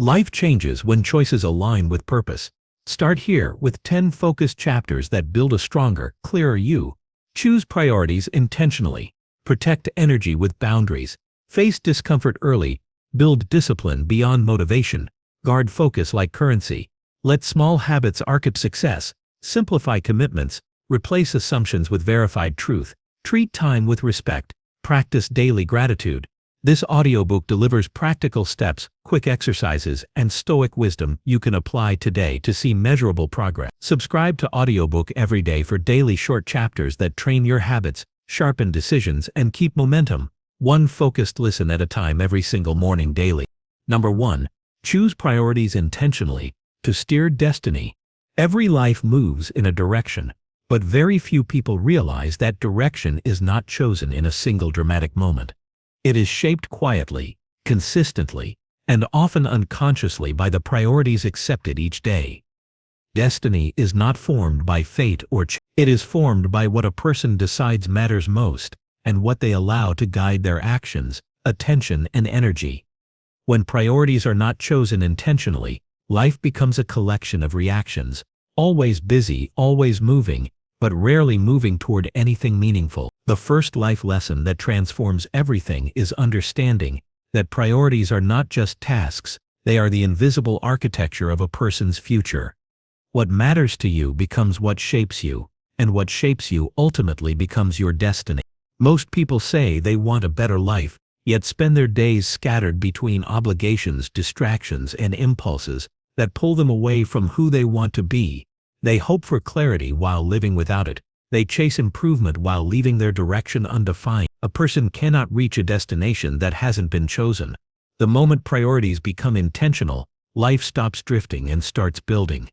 Life changes when choices align with purpose. Start here with 10 focused chapters that build a stronger, clearer you. Choose priorities intentionally. Protect energy with boundaries. Face discomfort early. Build discipline beyond motivation. Guard focus like currency. Let small habits architect success. Simplify commitments. Replace assumptions with verified truth. Treat time with respect. Practice daily gratitude. This audiobook delivers practical steps, quick exercises, and stoic wisdom you can apply today to see measurable progress. Subscribe to Audiobook every day for daily short chapters that train your habits, sharpen decisions, and keep momentum. One focused listen at a time every single morning daily. Number 1. Choose priorities intentionally to steer destiny. Every life moves in a direction, but very few people realize that direction is not chosen in a single dramatic moment. It is shaped quietly, consistently, and often unconsciously by the priorities accepted each day. Destiny is not formed by fate or chance. It is formed by what a person decides matters most and what they allow to guide their actions, attention, and energy. When priorities are not chosen intentionally, life becomes a collection of reactions, always busy, always moving, but rarely moving toward anything meaningful. The first life lesson that transforms everything is understanding that priorities are not just tasks, they are the invisible architecture of a person's future. What matters to you becomes what shapes you, and what shapes you ultimately becomes your destiny. Most people say they want a better life, yet spend their days scattered between obligations, distractions, and impulses that pull them away from who they want to be. They hope for clarity while living without it. They chase improvement while leaving their direction undefined. A person cannot reach a destination that hasn't been chosen. The moment priorities become intentional, life stops drifting and starts building.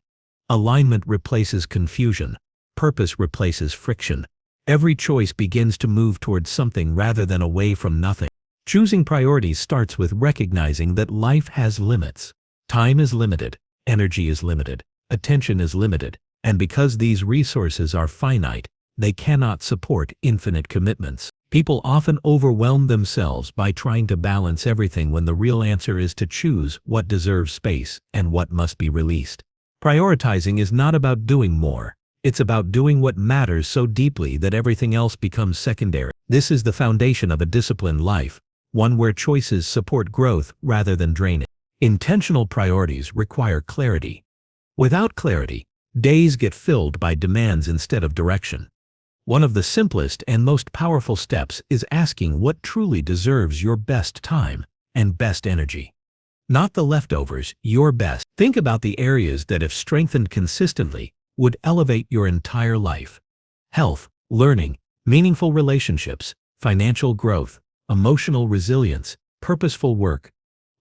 Alignment replaces confusion. Purpose replaces friction. Every choice begins to move towards something rather than away from nothing. Choosing priorities starts with recognizing that life has limits. Time is limited, energy is limited, attention is limited, and because these resources are finite, they cannot support infinite commitments. People often overwhelm themselves by trying to balance everything when the real answer is to choose what deserves space and what must be released. Prioritizing is not about doing more. It's about doing what matters so deeply that everything else becomes secondary. This is the foundation of a disciplined life, one where choices support growth rather than drain it. Intentional priorities require clarity. Without clarity, days get filled by demands instead of direction. One of the simplest and most powerful steps is asking what truly deserves your best time and best energy. Not the leftovers, your best. Think about the areas that, if strengthened consistently, would elevate your entire life. Health, learning, meaningful relationships, financial growth, emotional resilience, purposeful work.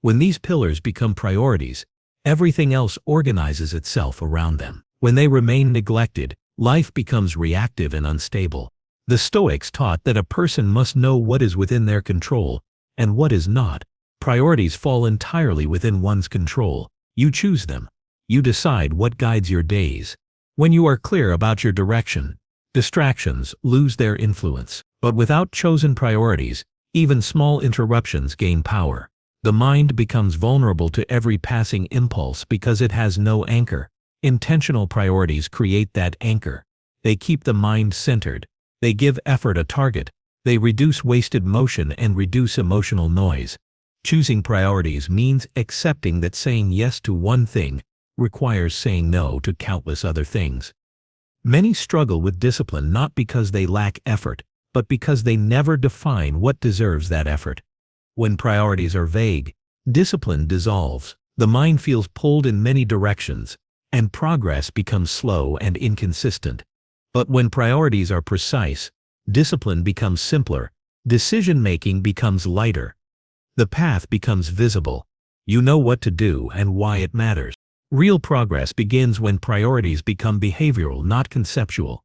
When these pillars become priorities, everything else organizes itself around them. When they remain neglected, life becomes reactive and unstable. The Stoics taught that a person must know what is within their control and what is not. Priorities fall entirely within one's control. You choose them. You decide what guides your days. When you are clear about your direction, distractions lose their influence. But without chosen priorities, even small interruptions gain power. The mind becomes vulnerable to every passing impulse because it has no anchor. Intentional priorities create that anchor. They keep the mind centered. They give effort a target. They reduce wasted motion and reduce emotional noise. Choosing priorities means accepting that saying yes to one thing requires saying no to countless other things. Many struggle with discipline not because they lack effort, but because they never define what deserves that effort. When priorities are vague, discipline dissolves. The mind feels pulled in many directions, and progress becomes slow and inconsistent. But when priorities are precise, discipline becomes simpler, decision-making becomes lighter. The path becomes visible. You know what to do and why it matters. Real progress begins when priorities become behavioral, not conceptual.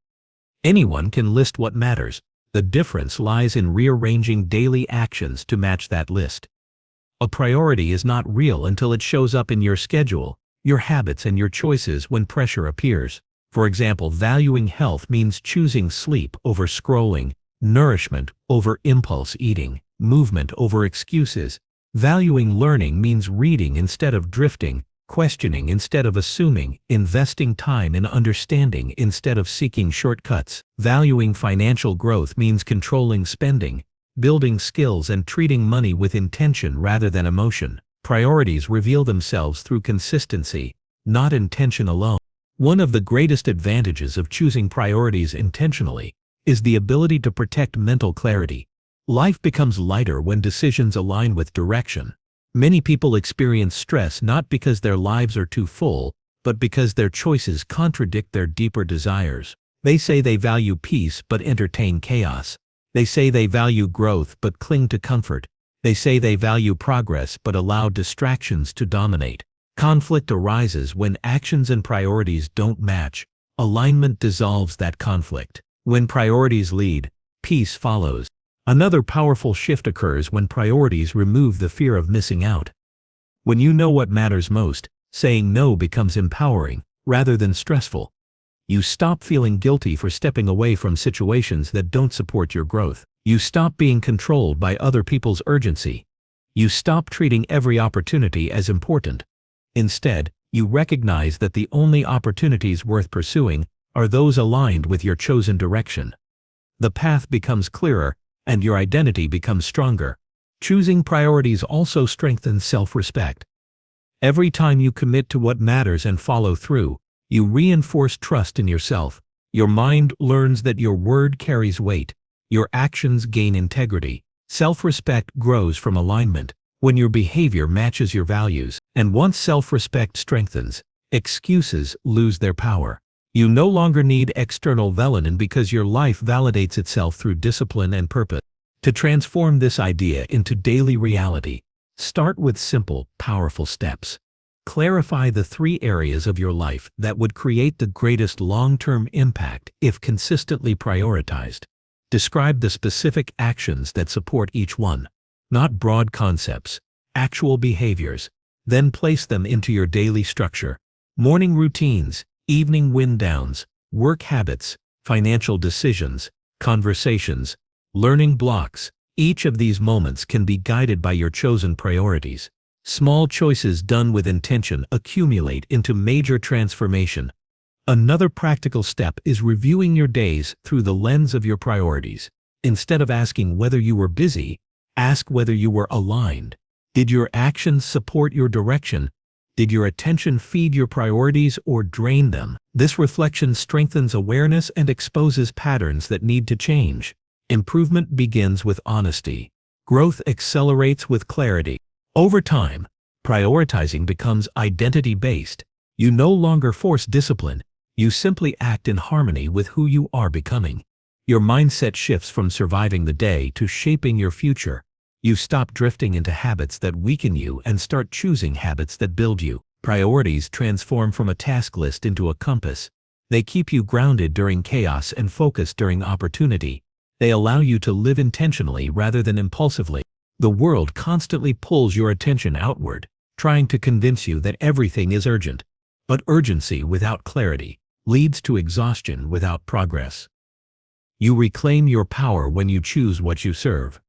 Anyone can list what matters. The difference lies in rearranging daily actions to match that list. A priority is not real until it shows up in your schedule, your habits, and your choices when pressure appears. For example, valuing health means choosing sleep over scrolling, nourishment over impulse eating, movement over excuses, Valuing learning means reading instead of drifting, questioning instead of assuming, investing time in understanding instead of seeking shortcuts. Valuing financial growth means controlling spending, building skills and treating money with intention rather than emotion. Priorities reveal themselves through consistency, not intention alone. One of the greatest advantages of choosing priorities intentionally is the ability to protect mental clarity. Life becomes lighter when decisions align with direction. Many people experience stress not because their lives are too full, but because their choices contradict their deeper desires. They say they value peace but entertain chaos. They say they value growth but cling to comfort. They say they value progress but allow distractions to dominate. Conflict arises when actions and priorities don't match. Alignment dissolves that conflict. When priorities lead, peace follows. Another powerful shift occurs when priorities remove the fear of missing out. When you know what matters most, saying no becomes empowering, rather than stressful. You stop feeling guilty for stepping away from situations that don't support your growth. You stop being controlled by other people's urgency. You stop treating every opportunity as important. Instead, you recognize that the only opportunities worth pursuing are those aligned with your chosen direction. The path becomes clearer, and your identity becomes stronger. Choosing priorities also strengthens self-respect. Every time you commit to what matters and follow through, you reinforce trust in yourself. Your mind learns that your word carries weight. Your actions gain integrity. Self-respect grows from alignment, when your behavior matches your values. And once self-respect strengthens, excuses lose their power. You no longer need external validation because your life validates itself through discipline and purpose. To transform this idea into daily reality, start with simple, powerful steps. Clarify the 3 areas of your life that would create the greatest long-term impact if consistently prioritized. Describe the specific actions that support each one, not broad concepts, actual behaviors. Then place them into your daily structure. Morning routines, evening wind-downs, work habits, financial decisions, conversations, learning blocks. Each of these moments can be guided by your chosen priorities. Small choices done with intention accumulate into major transformation. Another practical step is reviewing your days through the lens of your priorities. Instead of asking whether you were busy, ask whether you were aligned. Did your actions support your direction? Did your attention feed your priorities or drain them? This reflection strengthens awareness and exposes patterns that need to change. Improvement begins with honesty. Growth accelerates with clarity. Over time, prioritizing becomes identity-based. You no longer force discipline. You simply act in harmony with who you are becoming. Your mindset shifts from surviving the day to shaping your future. You stop drifting into habits that weaken you and start choosing habits that build you. Priorities transform from a task list into a compass. They keep you grounded during chaos and focused during opportunity. They allow you to live intentionally rather than impulsively. The world constantly pulls your attention outward, trying to convince you that everything is urgent. But urgency without clarity leads to exhaustion without progress. You reclaim your power when you choose what you serve.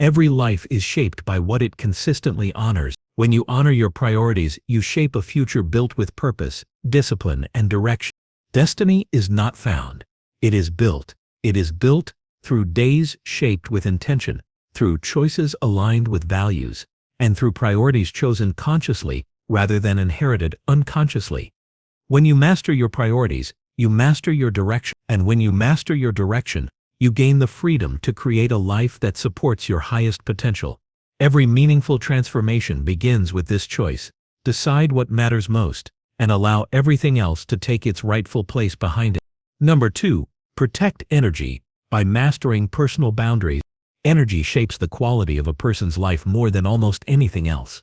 Every life is shaped by what it consistently honors. When you honor your priorities, you shape a future built with purpose, discipline, and direction. Destiny is not found. It is built. It is built through days shaped with intention, through choices aligned with values, and through priorities chosen consciously rather than inherited unconsciously. When you master your priorities, you master your direction. And when you master your direction, you gain the freedom to create a life that supports your highest potential. Every meaningful transformation begins with this choice. Decide what matters most, and allow everything else to take its rightful place behind it. Number 2, protect energy by mastering personal boundaries. Energy shapes the quality of a person's life more than almost anything else.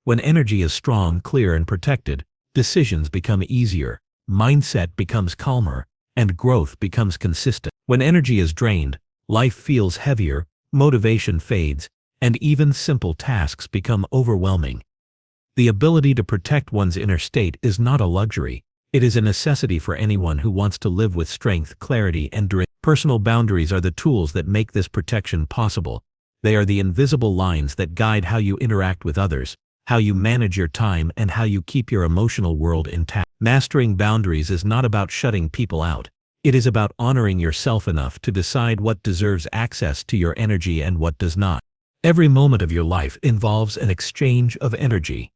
When energy is strong, clear, and protected, decisions become easier, mindset becomes calmer, and growth becomes consistent. When energy is drained, life feels heavier, motivation fades, and even simple tasks become overwhelming. The ability to protect one's inner state is not a luxury. It is a necessity for anyone who wants to live with strength, clarity, and direction. Personal boundaries are the tools that make this protection possible. They are the invisible lines that guide how you interact with others, how you manage your time, and how you keep your emotional world intact. Mastering boundaries is not about shutting people out. It is about honoring yourself enough to decide what deserves access to your energy and what does not. Every moment of your life involves an exchange of energy.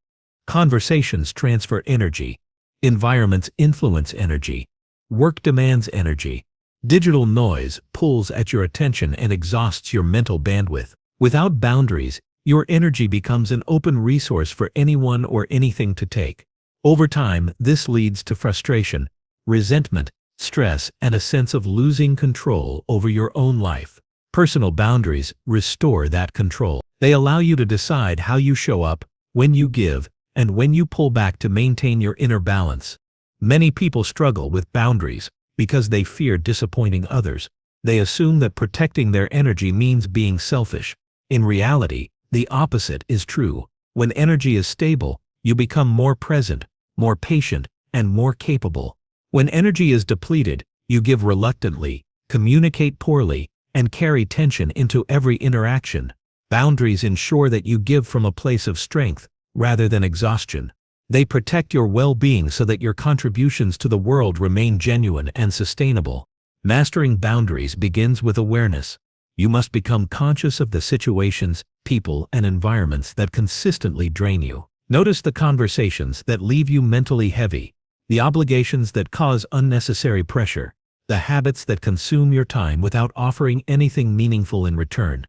Conversations transfer energy. Environments influence energy. Work demands energy. Digital noise pulls at your attention and exhausts your mental bandwidth. Without boundaries, your energy becomes an open resource for anyone or anything to take. Over time, this leads to frustration, resentment, stress, and a sense of losing control over your own life. Personal boundaries restore that control. They allow you to decide how you show up, when you give, and when you pull back to maintain your inner balance. Many people struggle with boundaries because they fear disappointing others. They assume that protecting their energy means being selfish. In reality, the opposite is true. When energy is stable, you become more present, more patient, and more capable. When energy is depleted, you give reluctantly, communicate poorly, and carry tension into every interaction. Boundaries ensure that you give from a place of strength, rather than exhaustion. They protect your well-being so that your contributions to the world remain genuine and sustainable. Mastering boundaries begins with awareness. You must become conscious of the situations, people, and environments that consistently drain you. Notice the conversations that leave you mentally heavy, the obligations that cause unnecessary pressure, the habits that consume your time without offering anything meaningful in return.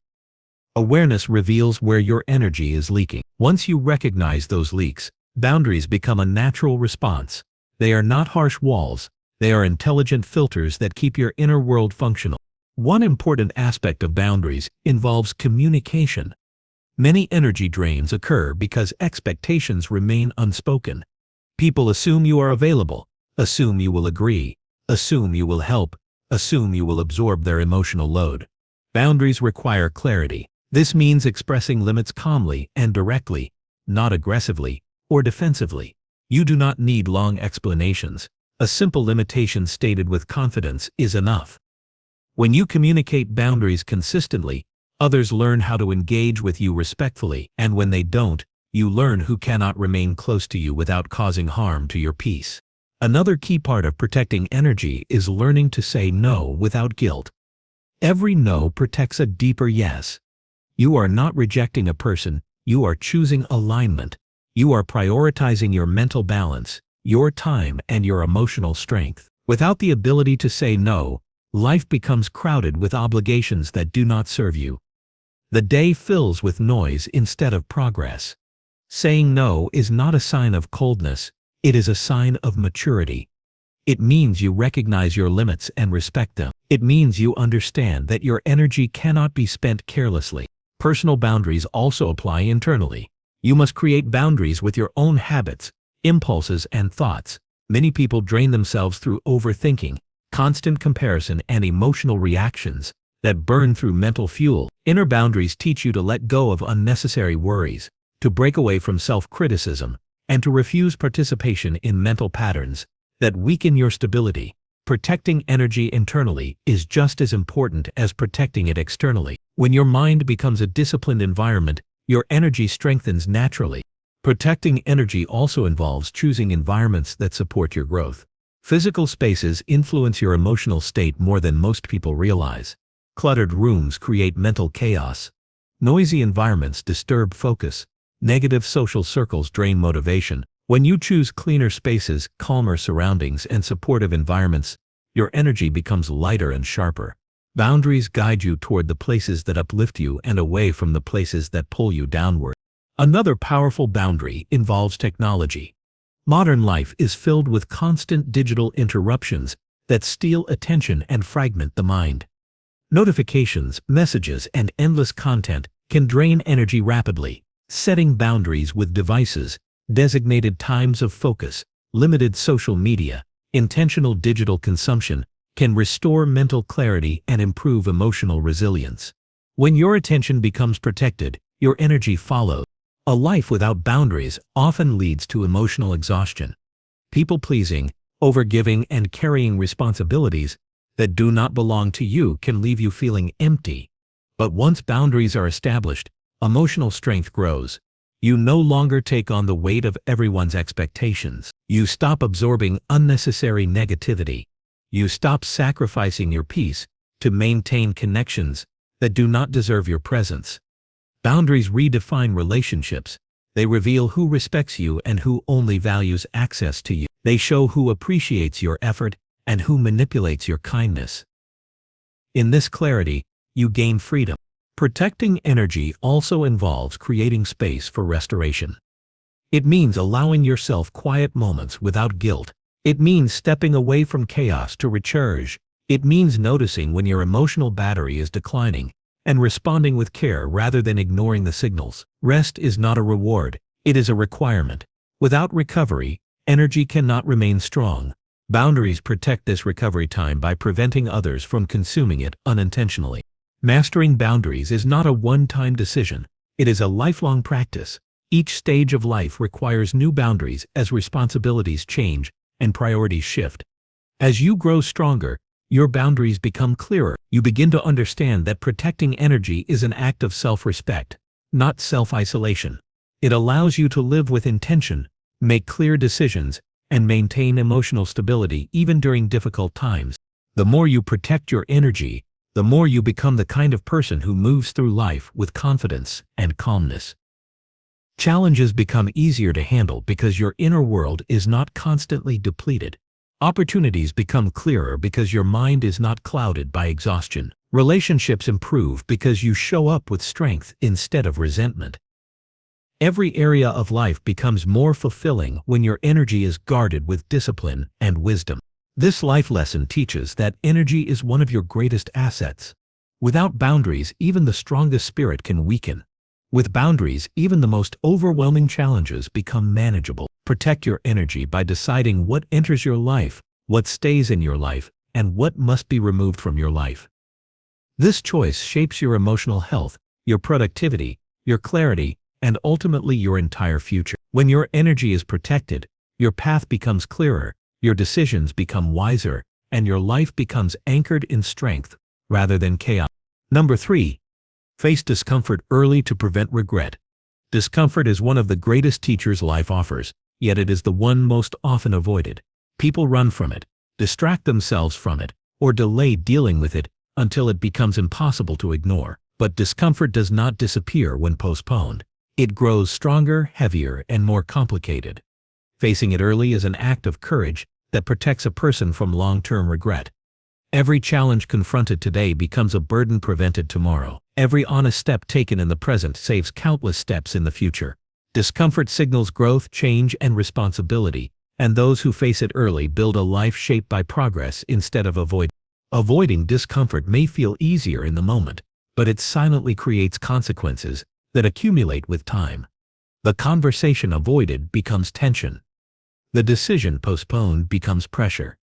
Awareness reveals where your energy is leaking. Once you recognize those leaks, boundaries become a natural response. They are not harsh walls. They are intelligent filters that keep your inner world functional. One important aspect of boundaries involves communication. Many energy drains occur because expectations remain unspoken. People assume you are available, assume you will agree, assume you will help, assume you will absorb their emotional load. Boundaries require clarity. This means expressing limits calmly and directly, not aggressively or defensively. You do not need long explanations. A simple limitation stated with confidence is enough. When you communicate boundaries consistently, others learn how to engage with you respectfully, and when they don't, you learn who cannot remain close to you without causing harm to your peace. Another key part of protecting energy is learning to say no without guilt. Every no protects a deeper yes. You are not rejecting a person, you are choosing alignment. You are prioritizing your mental balance, your time, and your emotional strength. Without the ability to say no, life becomes crowded with obligations that do not serve you. The day fills with noise instead of progress. Saying no is not a sign of coldness, it is a sign of maturity. It means you recognize your limits and respect them. It means you understand that your energy cannot be spent carelessly. Personal boundaries also apply internally. You must create boundaries with your own habits, impulses, and thoughts. Many people drain themselves through overthinking, constant comparison, and emotional reactions that burn through mental fuel. Inner boundaries teach you to let go of unnecessary worries, to break away from self-criticism, and to refuse participation in mental patterns that weaken your stability. Protecting energy internally is just as important as protecting it externally. When your mind becomes a disciplined environment, your energy strengthens naturally. Protecting energy also involves choosing environments that support your growth. Physical spaces influence your emotional state more than most people realize. Cluttered rooms create mental chaos. Noisy environments disturb focus. Negative social circles drain motivation. When you choose cleaner spaces, calmer surroundings, and supportive environments, your energy becomes lighter and sharper. Boundaries guide you toward the places that uplift you and away from the places that pull you downward. Another powerful boundary involves technology. Modern life is filled with constant digital interruptions that steal attention and fragment the mind. Notifications, messages, and endless content can drain energy rapidly. Setting boundaries with devices, designated times of focus, limited social media, intentional digital consumption can restore mental clarity and improve emotional resilience. When your attention becomes protected, your energy follows. A life without boundaries often leads to emotional exhaustion. People-pleasing, overgiving, and carrying responsibilities that do not belong to you can leave you feeling empty. But once boundaries are established, emotional strength grows. You no longer take on the weight of everyone's expectations. You stop absorbing unnecessary negativity. You stop sacrificing your peace to maintain connections that do not deserve your presence. Boundaries redefine relationships. They reveal who respects you and who only values access to you. They show who appreciates your effort and who manipulates your kindness. In this clarity, you gain freedom. Protecting energy also involves creating space for restoration. It means allowing yourself quiet moments without guilt. It means stepping away from chaos to recharge. It means noticing when your emotional battery is declining and responding with care rather than ignoring the signals. Rest is not a reward, it is a requirement. Without recovery, energy cannot remain strong. Boundaries protect this recovery time by preventing others from consuming it unintentionally. Mastering boundaries is not a one-time decision, it is a lifelong practice. Each stage of life requires new boundaries as responsibilities change and priorities shift. As you grow stronger, your boundaries become clearer. You begin to understand that protecting energy is an act of self-respect, not self-isolation. It allows you to live with intention, make clear decisions, and maintain emotional stability even during difficult times. The more you protect your energy, the more you become the kind of person who moves through life with confidence and calmness. Challenges become easier to handle because your inner world is not constantly depleted. Opportunities become clearer because your mind is not clouded by exhaustion. Relationships improve because you show up with strength instead of resentment. Every area of life becomes more fulfilling when your energy is guarded with discipline and wisdom. This life lesson teaches that energy is one of your greatest assets. Without boundaries, even the strongest spirit can weaken. With boundaries, even the most overwhelming challenges become manageable. Protect your energy by deciding what enters your life, what stays in your life, and what must be removed from your life. This choice shapes your emotional health, your productivity, your clarity, and ultimately your entire future. When your energy is protected, your path becomes clearer, your decisions become wiser, and your life becomes anchored in strength rather than chaos. Number 3. Face discomfort early to prevent regret. Discomfort is one of the greatest teachers life offers, yet it is the one most often avoided. People run from it, distract themselves from it, or delay dealing with it until it becomes impossible to ignore. But discomfort does not disappear when postponed. It grows stronger, heavier, and more complicated. Facing it early is an act of courage that protects a person from long-term regret. Every challenge confronted today becomes a burden prevented tomorrow. Every honest step taken in the present saves countless steps in the future. Discomfort signals growth, change, and responsibility, and those who face it early build a life shaped by progress instead of avoidance. Avoiding discomfort may feel easier in the moment, but it silently creates consequences that accumulate with time. The conversation avoided becomes tension. The decision postponed becomes pressure.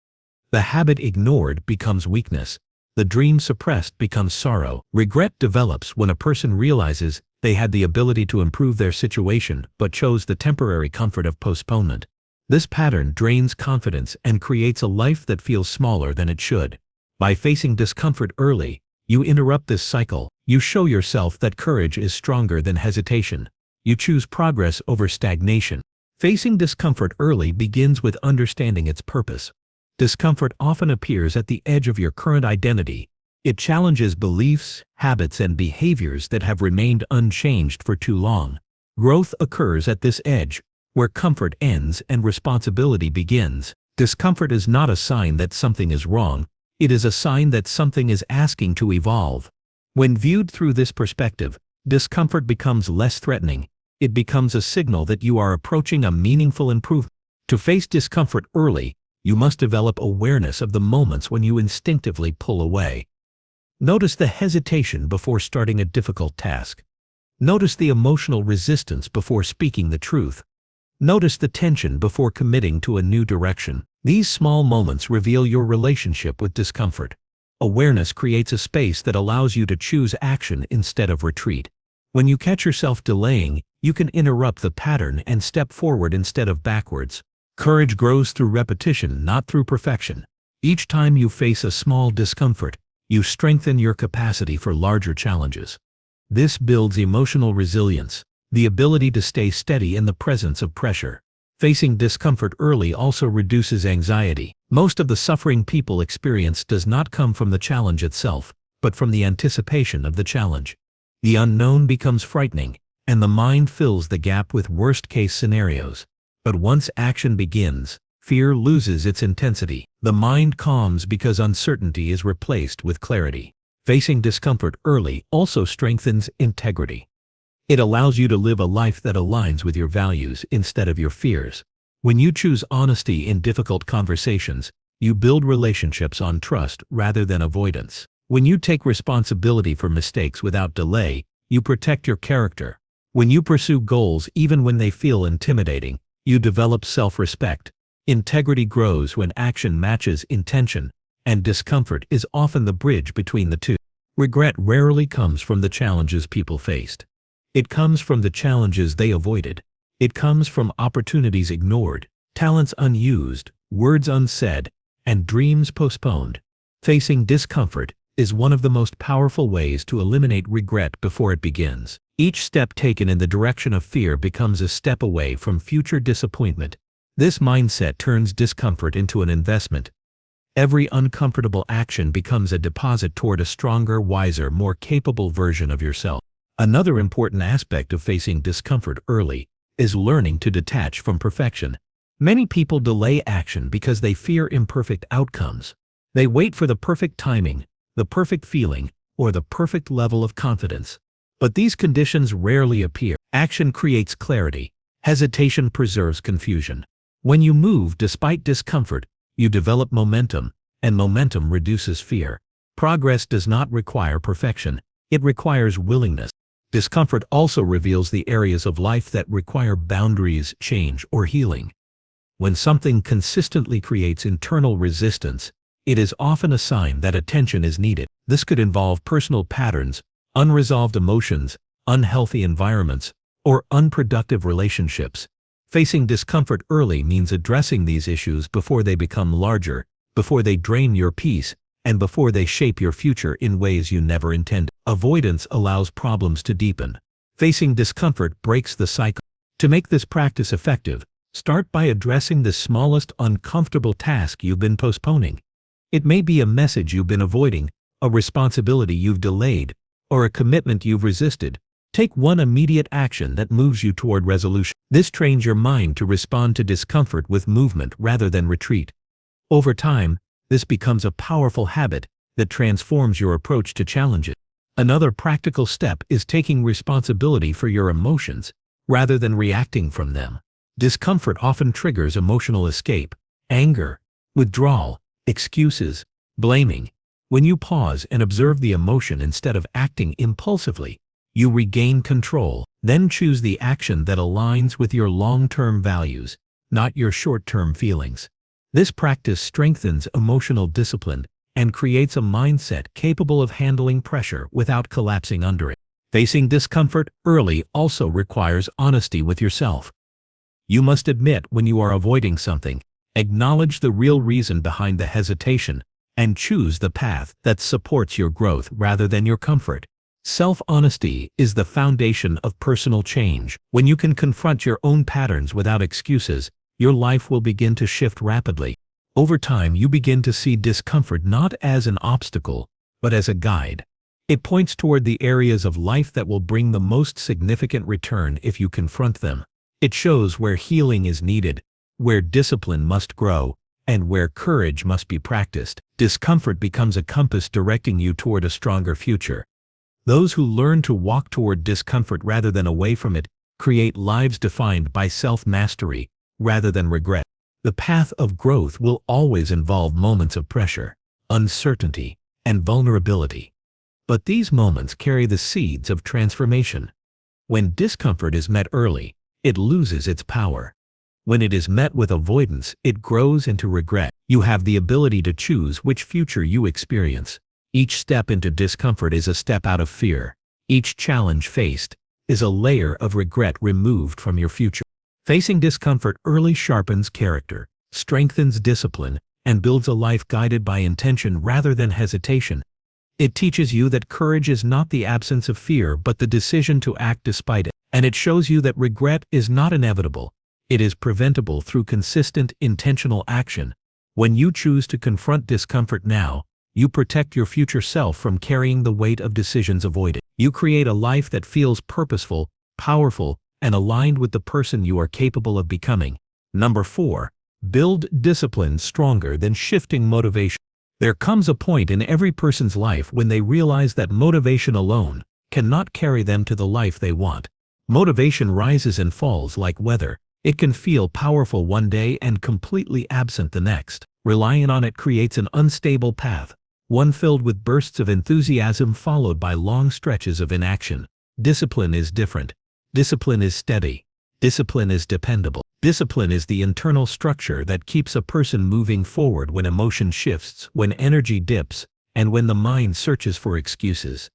The habit ignored becomes weakness. The dream suppressed becomes sorrow. Regret develops when a person realizes they had the ability to improve their situation but chose the temporary comfort of postponement. This pattern drains confidence and creates a life that feels smaller than it should. By facing discomfort early, you interrupt this cycle. You show yourself that courage is stronger than hesitation. You choose progress over stagnation. Facing discomfort early begins with understanding its purpose. Discomfort often appears at the edge of your current identity. It challenges beliefs, habits, and behaviors that have remained unchanged for too long. Growth occurs at this edge, where comfort ends and responsibility begins. Discomfort is not a sign that something is wrong. It is a sign that something is asking to evolve. When viewed through this perspective, discomfort becomes less threatening. It becomes a signal that you are approaching a meaningful improvement. To face discomfort early, you must develop awareness of the moments when you instinctively pull away. Notice the hesitation before starting a difficult task. Notice the emotional resistance before speaking the truth. Notice the tension before committing to a new direction. These small moments reveal your relationship with discomfort. Awareness creates a space that allows you to choose action instead of retreat. When you catch yourself delaying, you can interrupt the pattern and step forward instead of backwards. Courage grows through repetition, not through perfection. Each time you face a small discomfort, you strengthen your capacity for larger challenges. This builds emotional resilience, the ability to stay steady in the presence of pressure. Facing discomfort early also reduces anxiety. Most of the suffering people experience does not come from the challenge itself, but from the anticipation of the challenge. The unknown becomes frightening, and the mind fills the gap with worst-case scenarios. But once action begins, fear loses its intensity. The mind calms because uncertainty is replaced with clarity. Facing discomfort early also strengthens integrity. It allows you to live a life that aligns with your values instead of your fears. When you choose honesty in difficult conversations, you build relationships on trust rather than avoidance. When you take responsibility for mistakes without delay, you protect your character. When you pursue goals even when they feel intimidating, you develop self-respect. Integrity grows when action matches intention, and discomfort is often the bridge between the two. Regret rarely comes from the challenges people faced. It comes from the challenges they avoided. It comes from opportunities ignored, talents unused, words unsaid, and dreams postponed. Facing discomfort is one of the most powerful ways to eliminate regret before it begins. Each step taken in the direction of fear becomes a step away from future disappointment. This mindset turns discomfort into an investment. Every uncomfortable action becomes a deposit toward a stronger, wiser, more capable version of yourself. Another important aspect of facing discomfort early is learning to detach from perfection. Many people delay action because they fear imperfect outcomes. They wait for the perfect timing, the perfect feeling, or the perfect level of confidence. But these conditions rarely appear. Action creates clarity. Hesitation preserves confusion. When you move despite discomfort, you develop momentum, and momentum reduces fear. Progress does not require perfection. It requires willingness. Discomfort also reveals the areas of life that require boundaries, change, or healing. When something consistently creates internal resistance, it is often a sign that attention is needed. This could involve personal patterns, unresolved emotions, unhealthy environments, or unproductive relationships. Facing discomfort early means addressing these issues before they become larger, before they drain your peace, and before they shape your future in ways you never intended. Avoidance allows problems to deepen. Facing discomfort breaks the cycle. To make this practice effective, start by addressing the smallest uncomfortable task you've been postponing. It may be a message you've been avoiding, a responsibility you've delayed, or a commitment you've resisted. Take one immediate action that moves you toward resolution. This trains your mind to respond to discomfort with movement rather than retreat. Over time, this becomes a powerful habit that transforms your approach to challenges. Another practical step is taking responsibility for your emotions rather than reacting from them. Discomfort often triggers emotional escape, anger, withdrawal, excuses, blaming. When you pause and observe the emotion instead of acting impulsively, you regain control. Then choose the action that aligns with your long-term values, not your short-term feelings. This practice strengthens emotional discipline and creates a mindset capable of handling pressure without collapsing under it. Facing discomfort early also requires honesty with yourself. You must admit when you are avoiding something, acknowledge the real reason behind the hesitation, and choose the path that supports your growth rather than your comfort. Self-honesty is the foundation of personal change. When you can confront your own patterns without excuses, your life will begin to shift rapidly. Over time, you begin to see discomfort not as an obstacle, but as a guide. It points toward the areas of life that will bring the most significant return if you confront them. It shows where healing is needed, where discipline must grow, and where courage must be practiced. Discomfort becomes a compass directing you toward a stronger future. Those who learn to walk toward discomfort rather than away from it create lives defined by self-mastery rather than regret. The path of growth will always involve moments of pressure, uncertainty, and vulnerability. But these moments carry the seeds of transformation. When discomfort is met early, it loses its power. When it is met with avoidance, it grows into regret. You have the ability to choose which future you experience. Each step into discomfort is a step out of fear. Each challenge faced is a layer of regret removed from your future. Facing discomfort early sharpens character, strengthens discipline, and builds a life guided by intention rather than hesitation. It teaches you that courage is not the absence of fear but the decision to act despite it. And it shows you that regret is not inevitable. It is preventable through consistent, intentional action. When you choose to confront discomfort now, you protect your future self from carrying the weight of decisions avoided. You create a life that feels purposeful, powerful, and aligned with the person you are capable of becoming. Number 4. Build discipline stronger than shifting motivation. There comes a point in every person's life when they realize that motivation alone cannot carry them to the life they want. Motivation rises and falls like weather. It can feel powerful one day and completely absent the next. Relying on it creates an unstable path, one filled with bursts of enthusiasm followed by long stretches of inaction. Discipline is different. Discipline is steady. Discipline is dependable. Discipline is the internal structure that keeps a person moving forward when emotion shifts, when energy dips, and when the mind searches for excuses.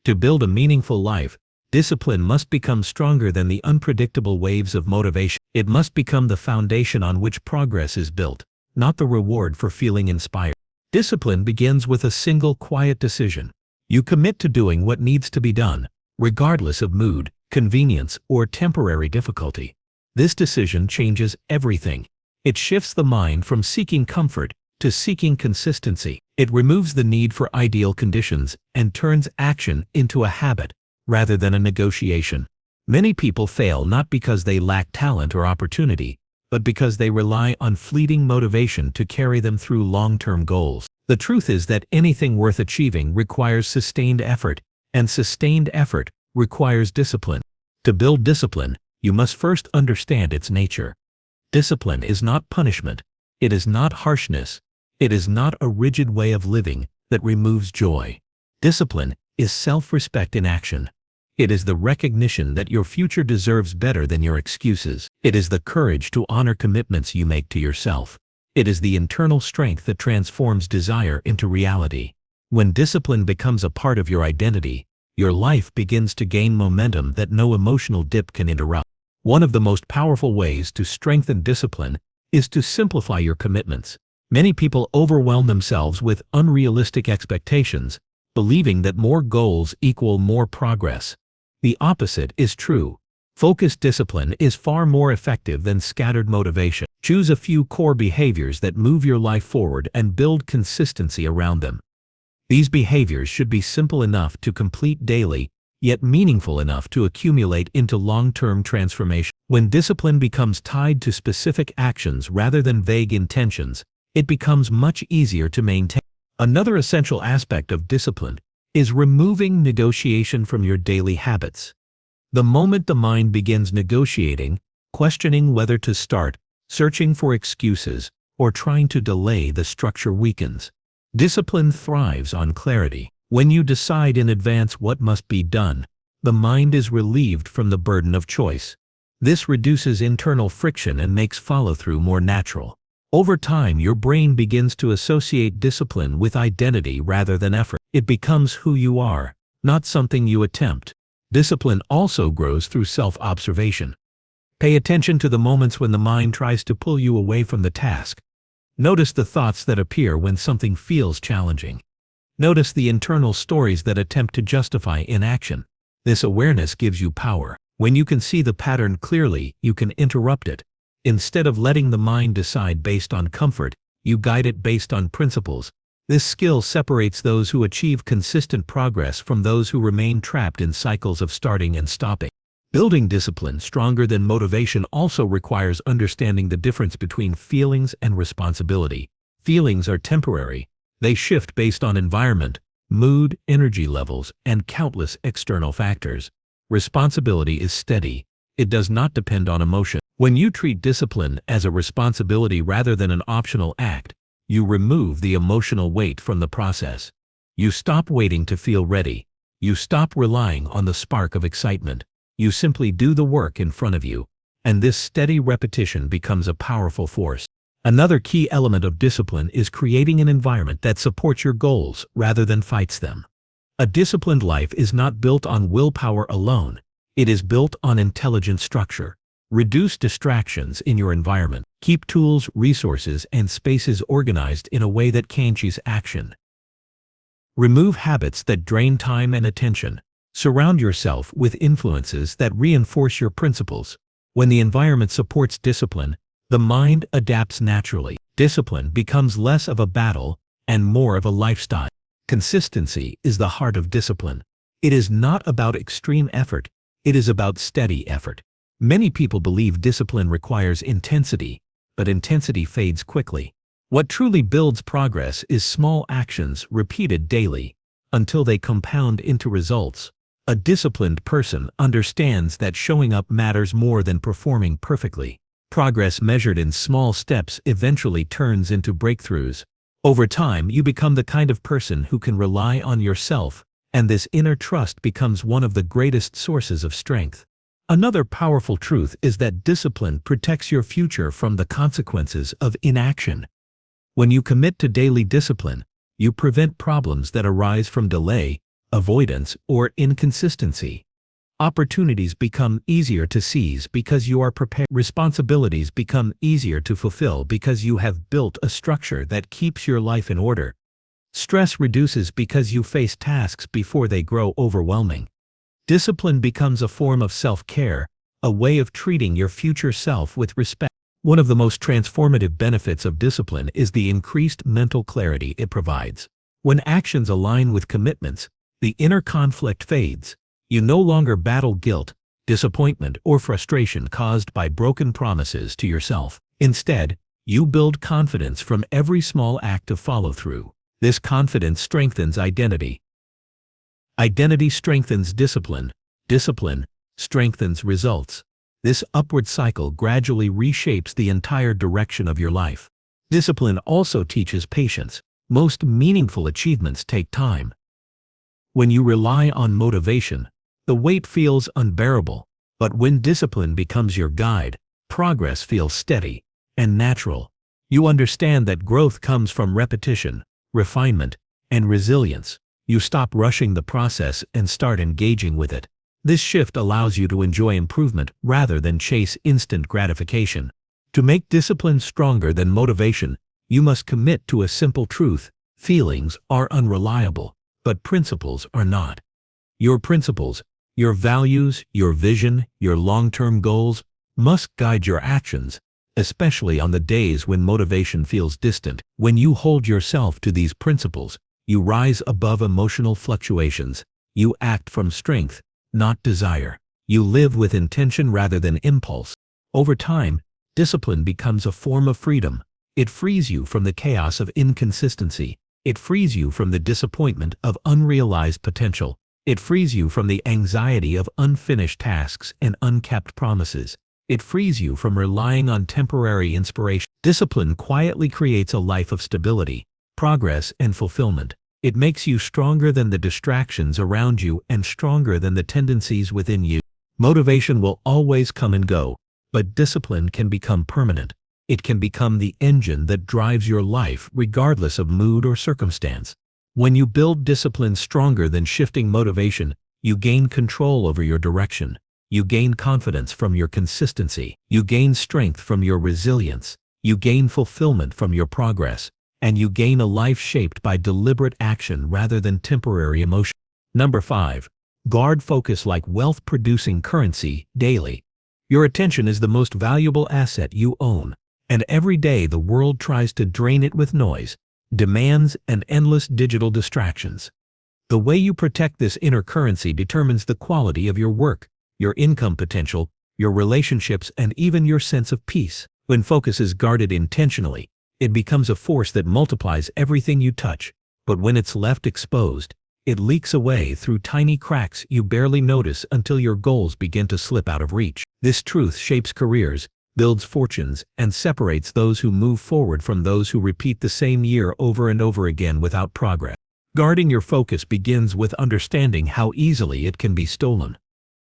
To build a meaningful life, discipline must become stronger than the unpredictable waves of motivation. It must become the foundation on which progress is built, not the reward for feeling inspired. Discipline begins with a single quiet decision. You commit to doing what needs to be done, regardless of mood, convenience, or temporary difficulty. This decision changes everything. It shifts the mind from seeking comfort to seeking consistency. It removes the need for ideal conditions and turns action into a habit rather than a negotiation. Many people fail not because they lack talent or opportunity, but because they rely on fleeting motivation to carry them through long-term goals. The truth is that anything worth achieving requires sustained effort, and sustained effort requires discipline. To build discipline, you must first understand its nature. Discipline is not punishment. It is not harshness. It is not a rigid way of living that removes joy. Discipline is self-respect in action. It is the recognition that your future deserves better than your excuses. It is the courage to honor commitments you make to yourself. It is the internal strength that transforms desire into reality. When discipline becomes a part of your identity, your life begins to gain momentum that no emotional dip can interrupt. One of the most powerful ways to strengthen discipline is to simplify your commitments. Many people overwhelm themselves with unrealistic expectations, believing that more goals equal more progress. The opposite is true. Focused discipline is far more effective than scattered motivation. Choose a few core behaviors that move your life forward and build consistency around them. These behaviors should be simple enough to complete daily, yet meaningful enough to accumulate into long-term transformation. When discipline becomes tied to specific actions rather than vague intentions, it becomes much easier to maintain. Another essential aspect of discipline is removing negotiation from your daily habits. The moment the mind begins negotiating, questioning whether to start, searching for excuses, or trying to delay, the structure weakens. Discipline thrives on clarity. When you decide in advance what must be done, the mind is relieved from the burden of choice. This reduces internal friction and makes follow-through more natural. Over time, your brain begins to associate discipline with identity rather than effort. It becomes who you are, not something you attempt. Discipline also grows through self-observation. Pay attention to the moments when the mind tries to pull you away from the task. Notice the thoughts that appear when something feels challenging. Notice the internal stories that attempt to justify inaction. This awareness gives you power. When you can see the pattern clearly, you can interrupt it. Instead of letting the mind decide based on comfort, you guide it based on principles. This skill separates those who achieve consistent progress from those who remain trapped in cycles of starting and stopping. Building discipline stronger than motivation also requires understanding the difference between feelings and responsibility. Feelings are temporary. They shift based on environment, mood, energy levels, and countless external factors. Responsibility is steady. It does not depend on emotion. When you treat discipline as a responsibility rather than an optional act, you remove the emotional weight from the process. You stop waiting to feel ready. You stop relying on the spark of excitement. You simply do the work in front of you, and this steady repetition becomes a powerful force. Another key element of discipline is creating an environment that supports your goals rather than fights them. A disciplined life is not built on willpower alone. It is built on intelligent structure. Reduce distractions in your environment. Keep tools, resources, and spaces organized in a way that encourages action. Remove habits that drain time and attention. Surround yourself with influences that reinforce your principles. When the environment supports discipline, the mind adapts naturally. Discipline becomes less of a battle and more of a lifestyle. Consistency is the heart of discipline. It is not about extreme effort, it is about steady effort. Many people believe discipline requires intensity, but intensity fades quickly. What truly builds progress is small actions repeated daily until they compound into results. A disciplined person understands that showing up matters more than performing perfectly. Progress measured in small steps eventually turns into breakthroughs. Over time, you become the kind of person who can rely on yourself, and this inner trust becomes one of the greatest sources of strength. Another powerful truth is that discipline protects your future from the consequences of inaction. When you commit to daily discipline, you prevent problems that arise from delay, avoidance, or inconsistency. Opportunities become easier to seize because you are prepared. Responsibilities become easier to fulfill because you have built a structure that keeps your life in order. Stress reduces because you face tasks before they grow overwhelming. Discipline becomes a form of self-care, a way of treating your future self with respect. One of the most transformative benefits of discipline is the increased mental clarity it provides. When actions align with commitments, the inner conflict fades. You no longer battle guilt, disappointment, or frustration caused by broken promises to yourself. Instead, you build confidence from every small act of follow-through. This confidence strengthens identity. Identity strengthens discipline. Discipline strengthens results. This upward cycle gradually reshapes the entire direction of your life. Discipline also teaches patience. Most meaningful achievements take time. When you rely on motivation, the weight feels unbearable, but when discipline becomes your guide, progress feels steady and natural. You understand that growth comes from repetition, refinement, and resilience. You stop rushing the process and start engaging with it. This shift allows you to enjoy improvement rather than chase instant gratification. To make discipline stronger than motivation, you must commit to a simple truth: feelings are unreliable, but principles are not. Your principles, your values, your vision, your long-term goals must guide your actions, especially on the days when motivation feels distant. When you hold yourself to these principles, you rise above emotional fluctuations. You act from strength, not desire. You live with intention rather than impulse. Over time, discipline becomes a form of freedom. It frees you from the chaos of inconsistency. It frees you from the disappointment of unrealized potential. It frees you from the anxiety of unfinished tasks and unkept promises. It frees you from relying on temporary inspiration. Discipline quietly creates a life of stability, progress, and fulfillment. It makes you stronger than the distractions around you and stronger than the tendencies within you. Motivation will always come and go, but discipline can become permanent. It can become the engine that drives your life regardless of mood or circumstance. When you build discipline stronger than shifting motivation, you gain control over your direction. You gain confidence from your consistency. You gain strength from your resilience. You gain fulfillment from your progress. And you gain a life shaped by deliberate action rather than temporary emotion. Number 5. Guard focus like wealth-producing currency daily. Your attention is the most valuable asset you own, and every day the world tries to drain it with noise, demands, and endless digital distractions. The way you protect this inner currency determines the quality of your work, your income potential, your relationships, and even your sense of peace. When focus is guarded intentionally, it becomes a force that multiplies everything you touch, but when it's left exposed, it leaks away through tiny cracks you barely notice until your goals begin to slip out of reach. This truth shapes careers, builds fortunes, and separates those who move forward from those who repeat the same year over and over again without progress. Guarding your focus begins with understanding how easily it can be stolen.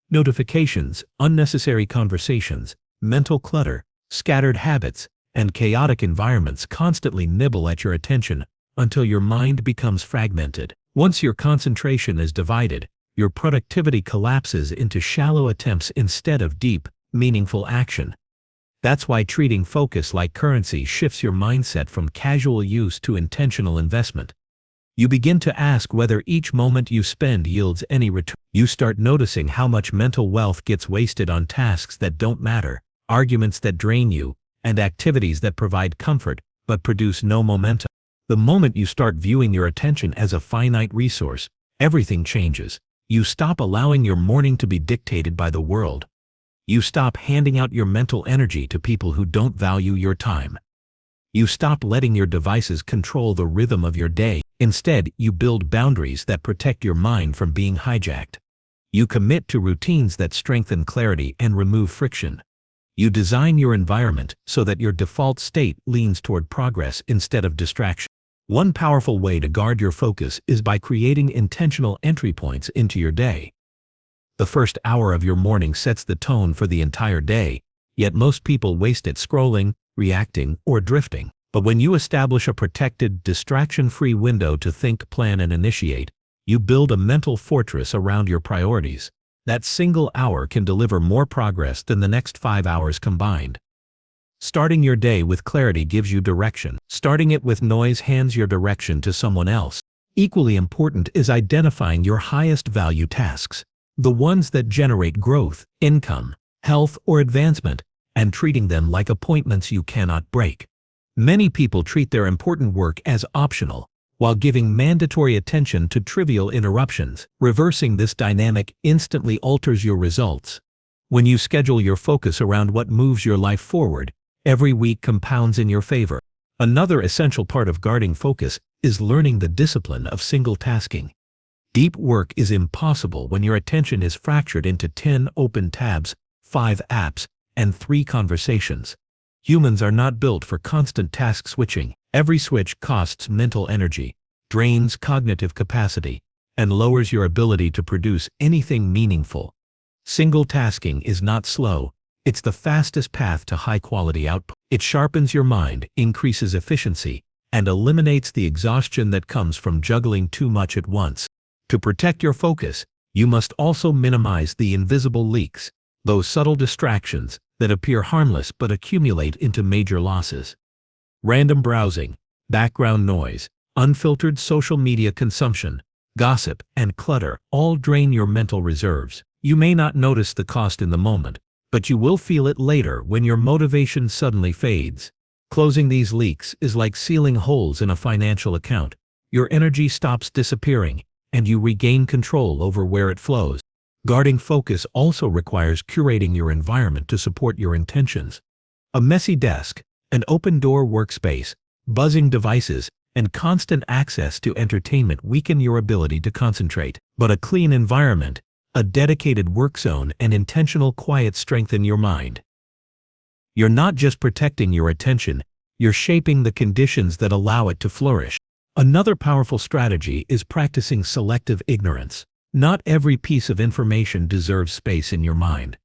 Notifications, unnecessary conversations, mental clutter, scattered habits, and chaotic environments constantly nibble at your attention until your mind becomes fragmented. Once your concentration is divided, your productivity collapses into shallow attempts instead of deep, meaningful action. That's why treating focus like currency shifts your mindset from casual use to intentional investment. You begin to ask whether each moment you spend yields any return. You start noticing how much mental wealth gets wasted on tasks that don't matter, arguments that drain you, and activities that provide comfort but produce no momentum. The moment you start viewing your attention as a finite resource, everything changes. You stop allowing your morning to be dictated by the world. You stop handing out your mental energy to people who don't value your time. You stop letting your devices control the rhythm of your day. Instead, you build boundaries that protect your mind from being hijacked. You commit to routines that strengthen clarity and remove friction. You design your environment so that your default state leans toward progress instead of distraction. One powerful way to guard your focus is by creating intentional entry points into your day. The first hour of your morning sets the tone for the entire day, yet most people waste it scrolling, reacting, or drifting. But when you establish a protected, distraction-free window to think, plan, and initiate, you build a mental fortress around your priorities. That single hour can deliver more progress than the next 5 hours combined. Starting your day with clarity gives you direction. Starting it with noise hands your direction to someone else. Equally important is identifying your highest value tasks, the ones that generate growth, income, health, or advancement, and treating them like appointments you cannot break. Many people treat their important work as optional, while giving mandatory attention to trivial interruptions. Reversing this dynamic instantly alters your results. When you schedule your focus around what moves your life forward, every week compounds in your favor. Another essential part of guarding focus is learning the discipline of single tasking. Deep work is impossible when your attention is fractured into 10 open tabs, 5 apps, and 3 conversations. Humans are not built for constant task switching. Every switch costs mental energy, drains cognitive capacity, and lowers your ability to produce anything meaningful. Single tasking is not slow, it's the fastest path to high-quality output. It sharpens your mind, increases efficiency, and eliminates the exhaustion that comes from juggling too much at once. To protect your focus, you must also minimize the invisible leaks, those subtle distractions that appear harmless but accumulate into major losses. Random browsing, background noise, unfiltered social media consumption, gossip, and clutter all drain your mental reserves. You may not notice the cost in the moment, but you will feel it later when your motivation suddenly fades. Closing these leaks is like sealing holes in a financial account. Your energy stops disappearing, and you regain control over where it flows. Guarding focus also requires curating your environment to support your intentions. A messy desk, an open-door workspace, buzzing devices, and constant access to entertainment weaken your ability to concentrate. But a clean environment, a dedicated work zone, and intentional quiet strengthen your mind. You're not just protecting your attention, you're shaping the conditions that allow it to flourish. Another powerful strategy is practicing selective ignorance. Not every piece of information deserves space in your mind.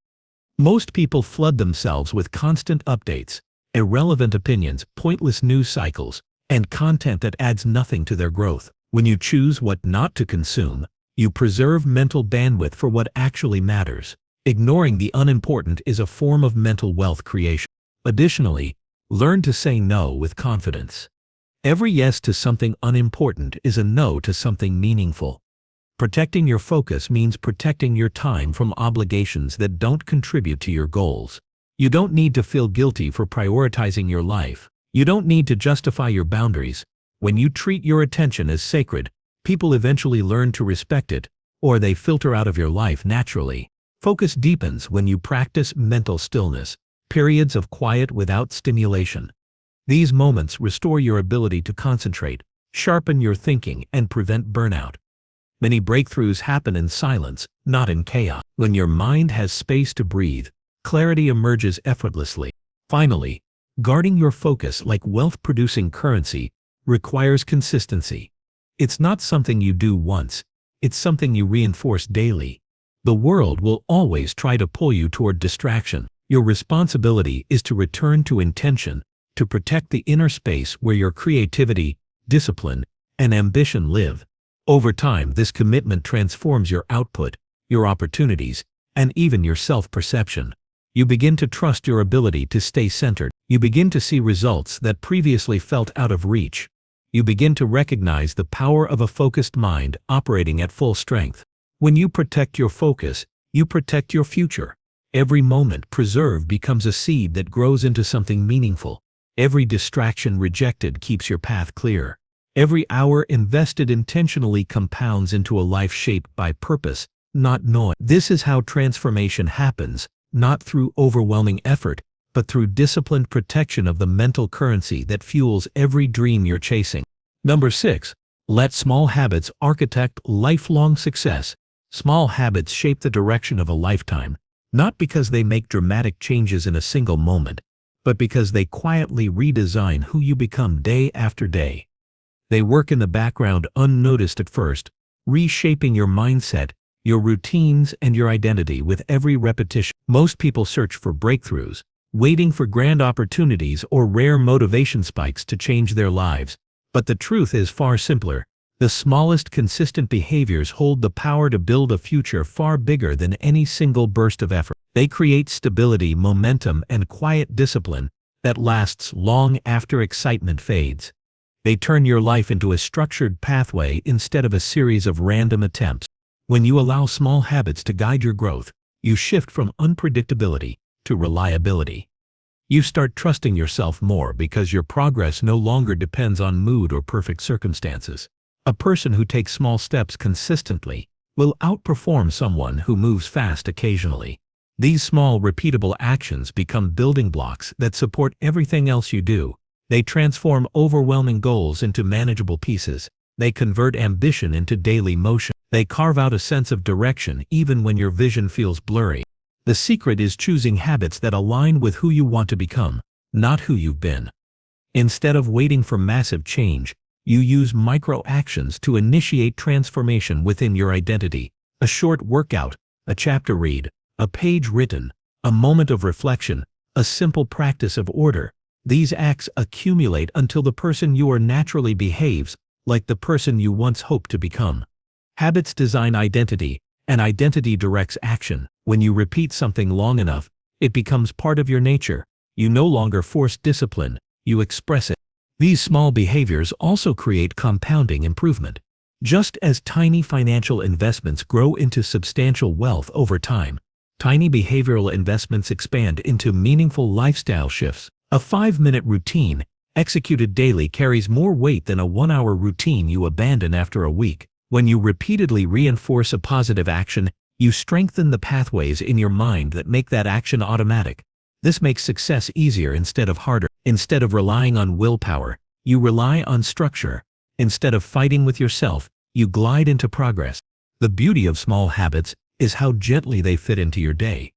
Most people flood themselves with constant updates, irrelevant opinions, pointless news cycles, and content that adds nothing to their growth. When you choose what not to consume, you preserve mental bandwidth for what actually matters. Ignoring the unimportant is a form of mental wealth creation. Additionally, learn to say no with confidence. Every yes to something unimportant is a no to something meaningful. Protecting your focus means protecting your time from obligations that don't contribute to your goals. You don't need to feel guilty for prioritizing your life. You don't need to justify your boundaries. When you treat your attention as sacred, people eventually learn to respect it, or they filter out of your life naturally. Focus deepens when you practice mental stillness, periods of quiet without stimulation. These moments restore your ability to concentrate, sharpen your thinking, and prevent burnout. Many breakthroughs happen in silence, not in chaos. When your mind has space to breathe, clarity emerges effortlessly. Finally, guarding your focus like wealth-producing currency requires consistency. It's not something you do once, it's something you reinforce daily. The world will always try to pull you toward distraction. Your responsibility is to return to intention, to protect the inner space where your creativity, discipline, and ambition live. Over time, this commitment transforms your output, your opportunities, and even your self-perception. You begin to trust your ability to stay centered. You begin to see results that previously felt out of reach. you begin to recognize the power of a focused mind operating at full strength. When you protect your focus, you protect your future. Every moment preserved becomes a seed that grows into something meaningful. Every distraction rejected keeps your path clear. Every hour invested intentionally compounds into a life shaped by purpose, not noise. This is how transformation happens, not through overwhelming effort, but through disciplined protection of the mental currency that fuels every dream you're chasing. Number 6. Let small habits architect lifelong success. Small habits shape the direction of a lifetime, not because they make dramatic changes in a single moment, but because they quietly redesign who you become day after day. They work in the background unnoticed at first, reshaping your mindset, your routines, and your identity with every repetition. Most people search for breakthroughs, waiting for grand opportunities or rare motivation spikes to change their lives. But the truth is far simpler. The smallest consistent behaviors hold the power to build a future far bigger than any single burst of effort. They create stability, momentum, and quiet discipline that lasts long after excitement fades. They turn your life into a structured pathway instead of a series of random attempts. When you allow small habits to guide your growth, you shift from unpredictability to reliability. You start trusting yourself more because your progress no longer depends on mood or perfect circumstances. A person who takes small steps consistently will outperform someone who moves fast occasionally. These small, repeatable actions become building blocks that support everything else you do. They transform overwhelming goals into manageable pieces. They convert ambition into daily motion. They carve out a sense of direction even when your vision feels blurry. The secret is choosing habits that align with who you want to become, not who you've been. Instead of waiting for massive change, you use micro actions to initiate transformation within your identity. A short workout, a chapter read, a page written, a moment of reflection, a simple practice of order. These acts accumulate until the person you are naturally behaves like the person you once hoped to become. Habits design identity, and identity directs action. When you repeat something long enough, it becomes part of your nature. You no longer force discipline, you express it. These small behaviors also create compounding improvement. Just as tiny financial investments grow into substantial wealth over time, tiny behavioral investments expand into meaningful lifestyle shifts. A 5-minute routine, executed daily, carries more weight than a 1-hour routine you abandon after a week. When you repeatedly reinforce a positive action, you strengthen the pathways in your mind that make that action automatic. This makes success easier instead of harder. Instead of relying on willpower, you rely on structure. Instead of fighting with yourself, you glide into progress. The beauty of small habits is how gently they fit into your day.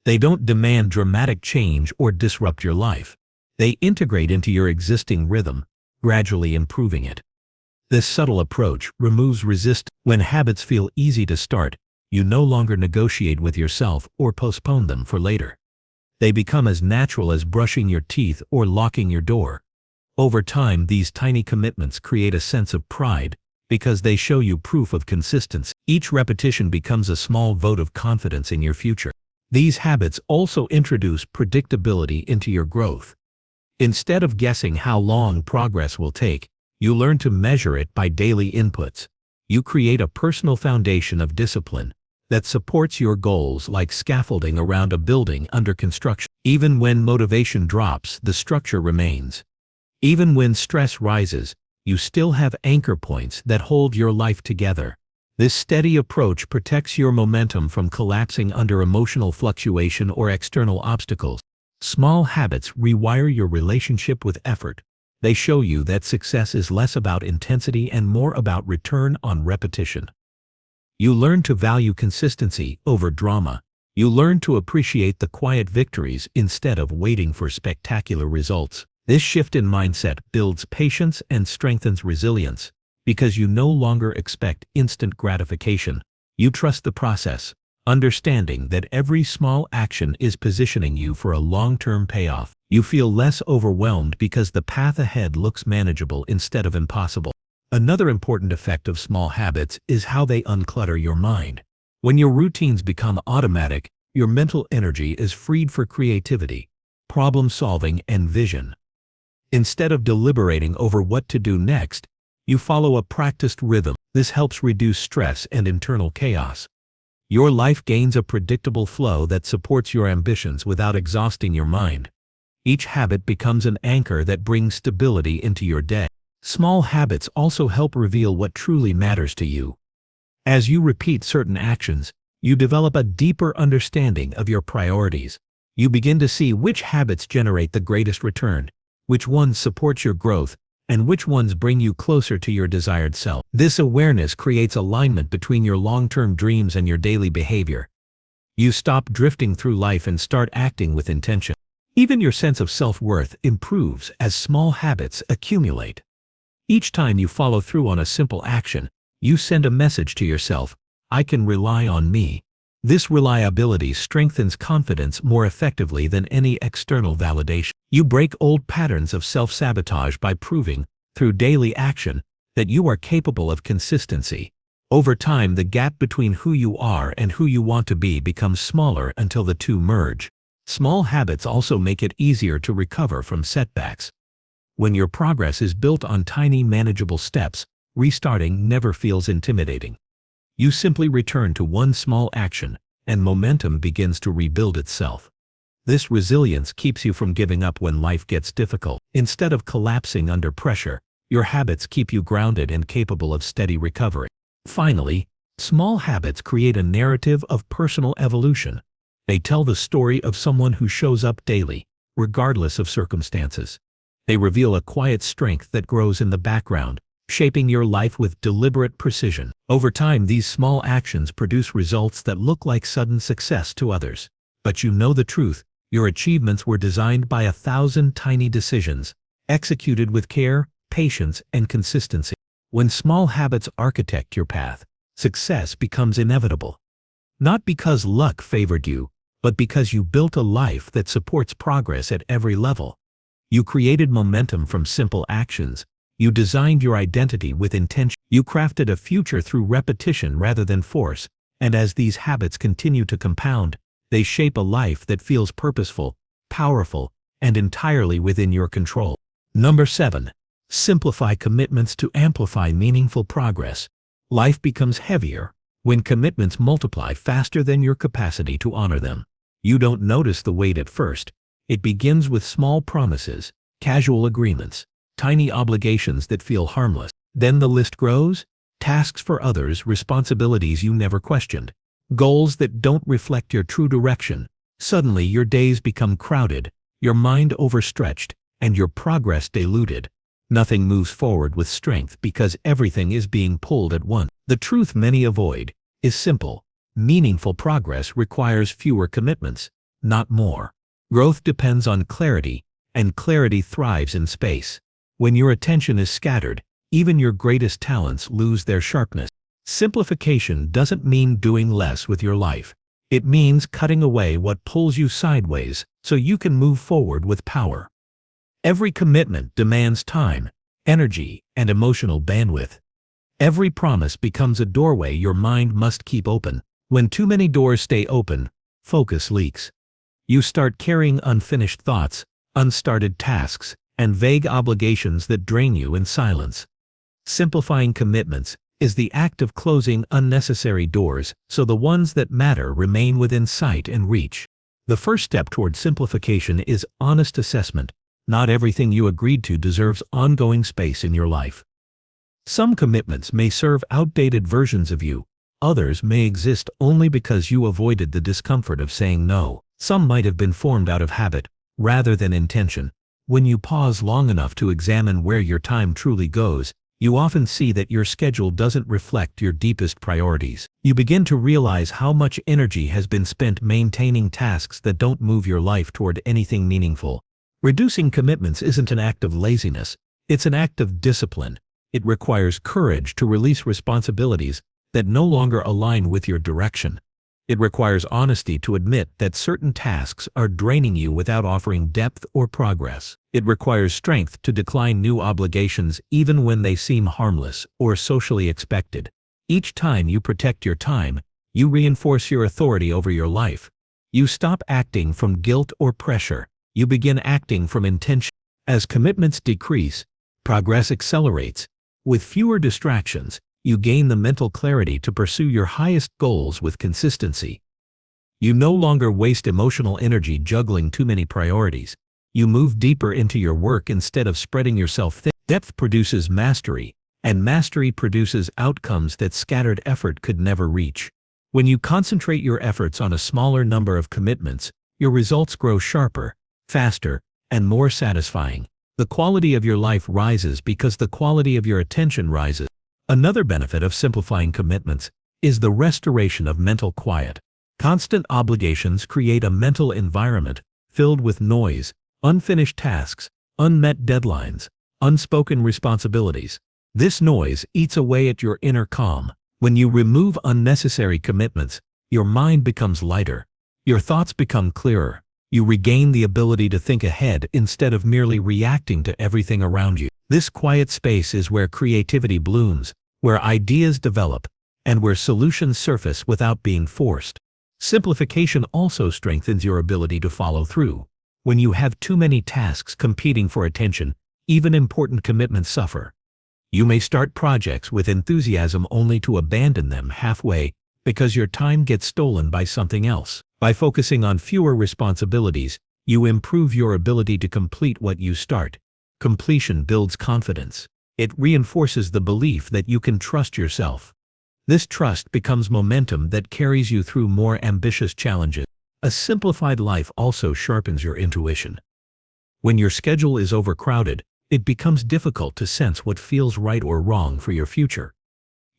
They don't demand dramatic change or disrupt your life. They integrate into your existing rhythm, gradually improving it. This subtle approach removes resistance. When habits feel easy to start, you no longer negotiate with yourself or postpone them for later. They become as natural as brushing your teeth or locking your door. Over time, these tiny commitments create a sense of pride because they show you proof of consistency. Each repetition becomes a small vote of confidence in your future. These habits also introduce predictability into your growth. Instead of guessing how long progress will take, you learn to measure it by daily inputs. You create a personal foundation of discipline that supports your goals like scaffolding around a building under construction. Even when motivation drops, the structure remains. Even when stress rises, you still have anchor points that hold your life together. This steady approach protects your momentum from collapsing under emotional fluctuation or external obstacles. Small habits rewire your relationship with effort. They show you that success is less about intensity and more about return on repetition. You learn to value consistency over drama. You learn to appreciate the quiet victories instead of waiting for spectacular results. This shift in mindset builds patience and strengthens resilience because you no longer expect instant gratification. You trust the process, understanding that every small action is positioning you for a long-term payoff. You feel less overwhelmed because the path ahead looks manageable instead of impossible. Another important effect of small habits is how they unclutter your mind. When your routines become automatic, your mental energy is freed for creativity, problem solving, and vision. Instead of deliberating over what to do next, you follow a practiced rhythm. This helps reduce stress and internal chaos. Your life gains a predictable flow that supports your ambitions without exhausting your mind. Each habit becomes an anchor that brings stability into your day. Small habits also help reveal what truly matters to you. As you repeat certain actions, you develop a deeper understanding of your priorities. You begin to see which habits generate the greatest return, which ones support your growth, and which ones bring you closer to your desired self. This awareness creates alignment between your long-term dreams and your daily behavior. You stop drifting through life and start acting with intention. Even your sense of self-worth improves as small habits accumulate. Each time you follow through on a simple action, you send a message to yourself, "I can rely on me." This reliability strengthens confidence more effectively than any external validation. You break old patterns of self-sabotage by proving, through daily action, that you are capable of consistency. Over time, the gap between who you are and who you want to be becomes smaller until the two merge. Small habits also make it easier to recover from setbacks. When your progress is built on tiny, manageable steps, restarting never feels intimidating. You simply return to one small action, and momentum begins to rebuild itself. This resilience keeps you from giving up when life gets difficult. Instead of collapsing under pressure, your habits keep you grounded and capable of steady recovery. Finally, small habits create a narrative of personal evolution. They tell the story of someone who shows up daily, regardless of circumstances. They reveal a quiet strength that grows in the background, shaping your life with deliberate precision. Over time, these small actions produce results that look like sudden success to others. But you know the truth, your achievements were designed by 1,000 tiny decisions, executed with care, patience, and consistency. When small habits architect your path, success becomes inevitable. Not because luck favored you, but because you built a life that supports progress at every level. You created momentum from simple actions. You designed your identity with intention. You crafted a future through repetition rather than force. And as these habits continue to compound, they shape a life that feels purposeful, powerful, and entirely within your control. Number 7. Simplify commitments to amplify meaningful progress. Life becomes heavier when commitments multiply faster than your capacity to honor them. You don't notice the weight at first. It begins with small promises, casual agreements, tiny obligations that feel harmless. Then the list grows: tasks for others, responsibilities you never questioned, goals that don't reflect your true direction. Suddenly your days become crowded, your mind overstretched, and your progress diluted. Nothing moves forward with strength because everything is being pulled at once. The truth many avoid is simple. Meaningful progress requires fewer commitments, not more. Growth depends on clarity, and clarity thrives in space. When your attention is scattered, even your greatest talents lose their sharpness. Simplification doesn't mean doing less with your life. It means cutting away what pulls you sideways so you can move forward with power. Every commitment demands time, energy, and emotional bandwidth. Every promise becomes a doorway your mind must keep open. When too many doors stay open, focus leaks. You start carrying unfinished thoughts, unstarted tasks, and vague obligations that drain you in silence. Simplifying commitments is the act of closing unnecessary doors so the ones that matter remain within sight and reach. The first step toward simplification is honest assessment. Not everything you agreed to deserves ongoing space in your life. Some commitments may serve outdated versions of you. Others may exist only because you avoided the discomfort of saying no. Some might have been formed out of habit, rather than intention. When you pause long enough to examine where your time truly goes, you often see that your schedule doesn't reflect your deepest priorities. You begin to realize how much energy has been spent maintaining tasks that don't move your life toward anything meaningful. Reducing commitments isn't an act of laziness, it's an act of discipline. It requires courage to release responsibilities that no longer align with your direction. It requires honesty to admit that certain tasks are draining you without offering depth or progress. It requires strength to decline new obligations even when they seem harmless or socially expected. Each time you protect your time, you reinforce your authority over your life. You stop acting from guilt or pressure. You begin acting from intention. As commitments decrease, progress accelerates. With fewer distractions, you gain the mental clarity to pursue your highest goals with consistency. You no longer waste emotional energy juggling too many priorities. You move deeper into your work instead of spreading yourself thin. Depth produces mastery, and mastery produces outcomes that scattered effort could never reach. When you concentrate your efforts on a smaller number of commitments, your results grow sharper, faster, and more satisfying. The quality of your life rises because the quality of your attention rises. Another benefit of simplifying commitments is the restoration of mental quiet. Constant obligations create a mental environment filled with noise, unfinished tasks, unmet deadlines, unspoken responsibilities. This noise eats away at your inner calm. When you remove unnecessary commitments, your mind becomes lighter. Your thoughts become clearer. You regain the ability to think ahead instead of merely reacting to everything around you. This quiet space is where creativity blooms, where ideas develop, and where solutions surface without being forced. Simplification also strengthens your ability to follow through. When you have too many tasks competing for attention, even important commitments suffer. You may start projects with enthusiasm only to abandon them halfway because your time gets stolen by something else. By focusing on fewer responsibilities, you improve your ability to complete what you start. Completion builds confidence. It reinforces the belief that you can trust yourself. This trust becomes momentum that carries you through more ambitious challenges. A simplified life also sharpens your intuition. When your schedule is overcrowded, it becomes difficult to sense what feels right or wrong for your future.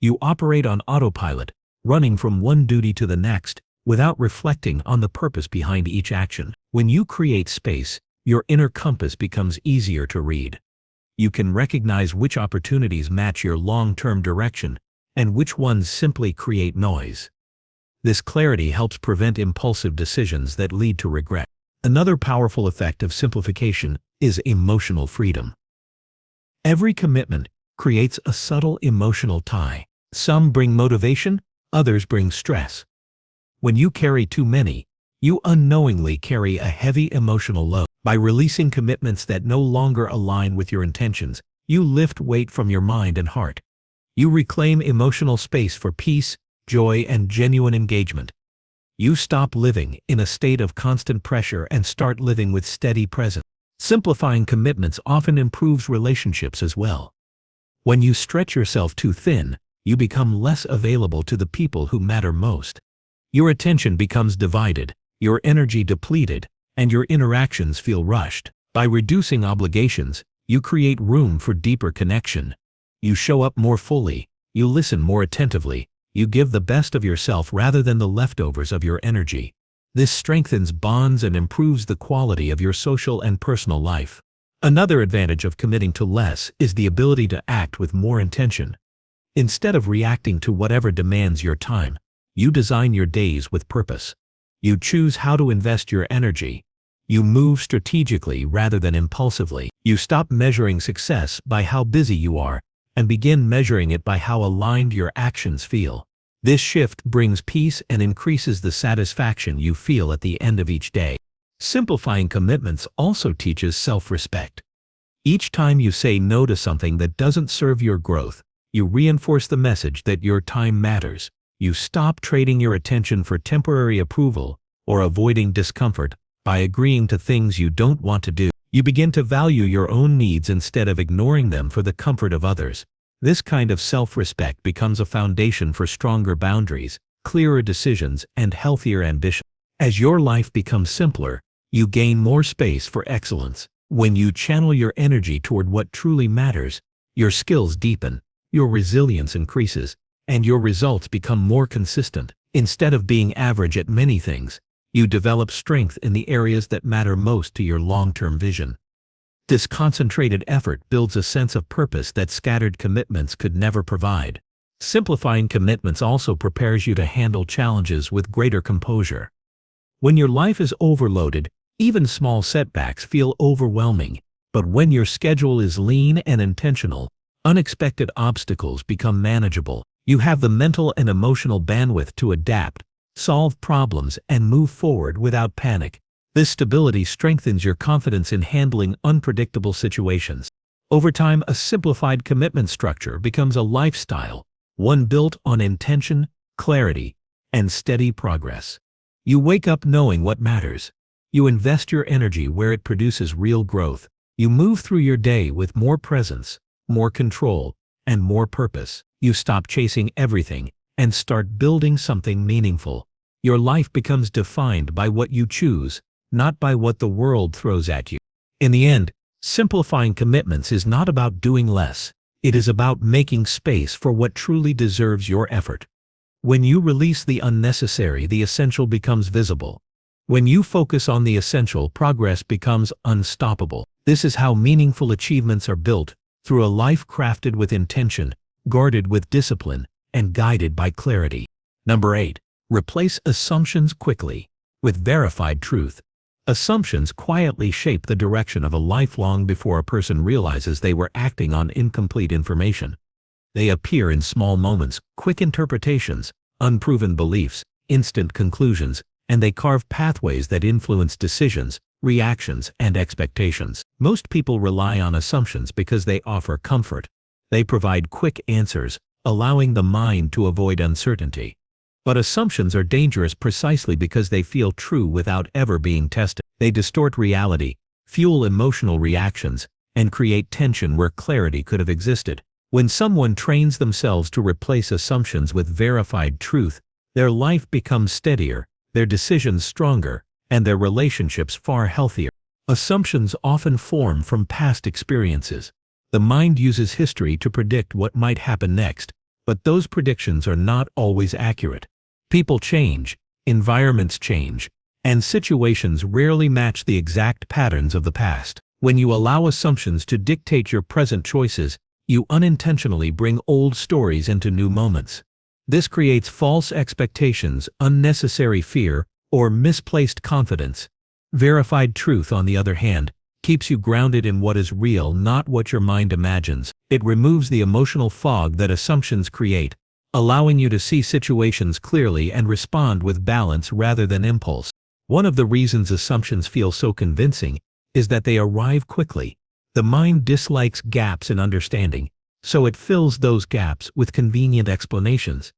You operate on autopilot, running from one duty to the next, without reflecting on the purpose behind each action. When you create space, your inner compass becomes easier to read. You can recognize which opportunities match your long-term direction and which ones simply create noise. This clarity helps prevent impulsive decisions that lead to regret. Another powerful effect of simplification is emotional freedom. Every commitment creates a subtle emotional tie. Some bring motivation, others bring stress. When you carry too many, you unknowingly carry a heavy emotional load. By releasing commitments that no longer align with your intentions, you lift weight from your mind and heart. You reclaim emotional space for peace, joy, and genuine engagement. You stop living in a state of constant pressure and start living with steady presence. Simplifying commitments often improves relationships as well. When you stretch yourself too thin, you become less available to the people who matter most. Your attention becomes divided, your energy depleted, and your interactions feel rushed. By reducing obligations, you create room for deeper connection. You show up more fully, you listen more attentively, you give the best of yourself rather than the leftovers of your energy. This strengthens bonds and improves the quality of your social and personal life. Another advantage of committing to less is the ability to act with more intention. Instead of reacting to whatever demands your time, you design your days with purpose. You choose how to invest your energy. You move strategically rather than impulsively. You stop measuring success by how busy you are and begin measuring it by how aligned your actions feel. This shift brings peace and increases the satisfaction you feel at the end of each day. Simplifying commitments also teaches self-respect. Each time you say no to something that doesn't serve your growth, you reinforce the message that your time matters. You stop trading your attention for temporary approval or avoiding discomfort by agreeing to things you don't want to do. You begin to value your own needs instead of ignoring them for the comfort of others. This kind of self-respect becomes a foundation for stronger boundaries, clearer decisions, and healthier ambition. As your life becomes simpler, you gain more space for excellence. When you channel your energy toward what truly matters, your skills deepen, your resilience increases, and your results become more consistent. Instead of being average at many things, you develop strength in the areas that matter most to your long-term vision. This concentrated effort builds a sense of purpose that scattered commitments could never provide. Simplifying commitments also prepares you to handle challenges with greater composure. When your life is overloaded, even small setbacks feel overwhelming, but when your schedule is lean and intentional, unexpected obstacles become manageable. You have the mental and emotional bandwidth to adapt, solve problems, and move forward without panic. This stability strengthens your confidence in handling unpredictable situations. Over time, a simplified commitment structure becomes a lifestyle, one built on intention, clarity, and steady progress. You wake up knowing what matters. You invest your energy where it produces real growth. You move through your day with more presence, more control, and more purpose. You stop chasing everything and start building something meaningful. Your life becomes defined by what you choose, not by what the world throws at you. In the end, simplifying commitments is not about doing less. It is about making space for what truly deserves your effort. When you release the unnecessary, the essential becomes visible. When you focus on the essential, progress becomes unstoppable. This is how meaningful achievements are built, through a life crafted with intention, guarded with discipline, and guided by clarity. Number 8. Replace assumptions quickly with verified truth. Assumptions quietly shape the direction of a life long before a person realizes they were acting on incomplete information. They appear in small moments, quick interpretations, unproven beliefs, instant conclusions, and they carve pathways that influence decisions, reactions, and expectations. Most people rely on assumptions because they offer comfort. They provide quick answers, allowing the mind to avoid uncertainty. But assumptions are dangerous precisely because they feel true without ever being tested. They distort reality, fuel emotional reactions, and create tension where clarity could have existed. When someone trains themselves to replace assumptions with verified truth, their life becomes steadier, their decisions stronger, and their relationships far healthier. Assumptions often form from past experiences. The mind uses history to predict what might happen next, but those predictions are not always accurate. People change, environments change, and situations rarely match the exact patterns of the past. When you allow assumptions to dictate your present choices, you unintentionally bring old stories into new moments. This creates false expectations, unnecessary fear, or misplaced confidence. Verified truth, on the other hand, keeps you grounded in what is real, not what your mind imagines. It removes the emotional fog that assumptions create, allowing you to see situations clearly and respond with balance rather than impulse. One of the reasons assumptions feel so convincing is that they arrive quickly. The mind dislikes gaps in understanding, so it fills those gaps with convenient explanations.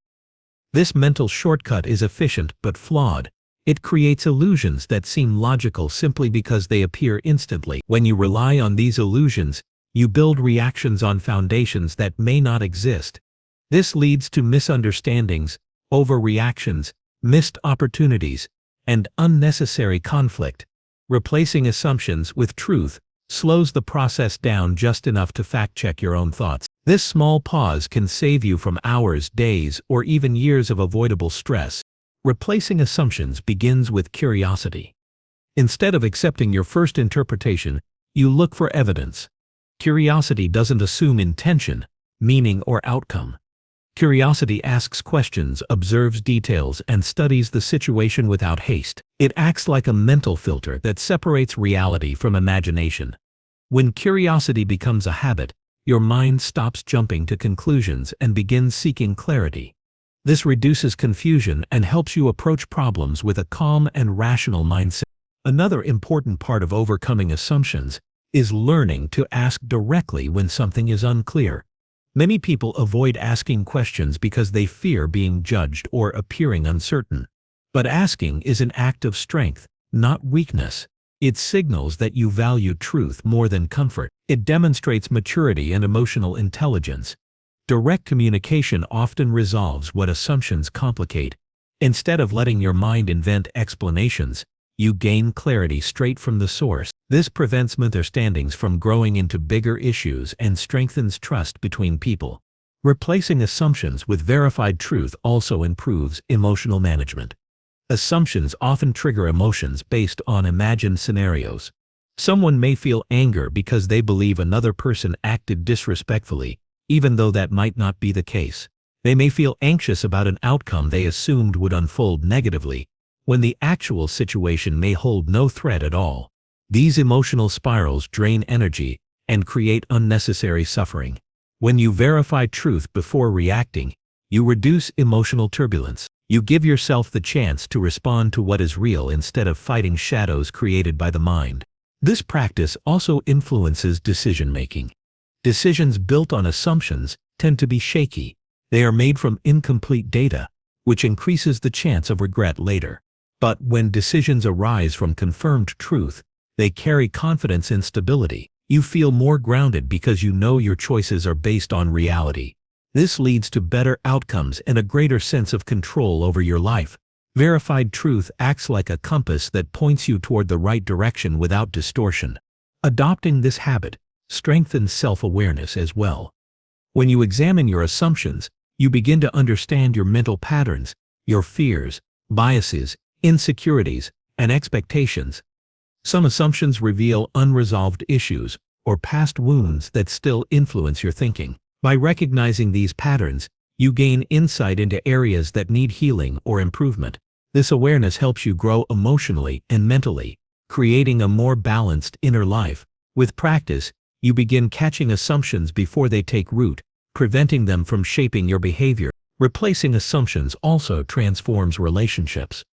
This mental shortcut is efficient but flawed. It creates illusions that seem logical simply because they appear instantly. When you rely on these illusions, you build reactions on foundations that may not exist. This leads to misunderstandings, overreactions, missed opportunities, and unnecessary conflict. Replacing assumptions with truth slows the process down just enough to fact-check your own thoughts. This small pause can save you from hours, days, or even years of avoidable stress. Replacing assumptions begins with curiosity. Instead of accepting your first interpretation, you look for evidence. Curiosity doesn't assume intention, meaning, or outcome. Curiosity asks questions, observes details, and studies the situation without haste. It acts like a mental filter that separates reality from imagination. When curiosity becomes a habit, your mind stops jumping to conclusions and begins seeking clarity. This reduces confusion and helps you approach problems with a calm and rational mindset. Another important part of overcoming assumptions is learning to ask directly when something is unclear. Many people avoid asking questions because they fear being judged or appearing uncertain. But asking is an act of strength, not weakness. It signals that you value truth more than comfort. It demonstrates maturity and emotional intelligence. Direct communication often resolves what assumptions complicate. Instead of letting your mind invent explanations, you gain clarity straight from the source. This prevents misunderstandings from growing into bigger issues and strengthens trust between people. Replacing assumptions with verified truth also improves emotional management. Assumptions often trigger emotions based on imagined scenarios. Someone may feel anger because they believe another person acted disrespectfully, even though that might not be the case. They may feel anxious about an outcome they assumed would unfold negatively, when the actual situation may hold no threat at all. These emotional spirals drain energy and create unnecessary suffering. When you verify truth before reacting, you reduce emotional turbulence. You give yourself the chance to respond to what is real instead of fighting shadows created by the mind. This practice also influences decision-making. Decisions built on assumptions tend to be shaky. They are made from incomplete data, which increases the chance of regret later. But when decisions arise from confirmed truth, they carry confidence and stability. You feel more grounded because you know your choices are based on reality. This leads to better outcomes and a greater sense of control over your life. Verified truth acts like a compass that points you toward the right direction without distortion. Adopting this habit strengthens self-awareness as well. When you examine your assumptions, you begin to understand your mental patterns, your fears, biases, insecurities, and expectations. Some assumptions reveal unresolved issues or past wounds that still influence your thinking. By recognizing these patterns, you gain insight into areas that need healing or improvement. This awareness helps you grow emotionally and mentally, creating a more balanced inner life. With practice, you begin catching assumptions before they take root, preventing them from shaping your behavior. Replacing assumptions also transforms relationships.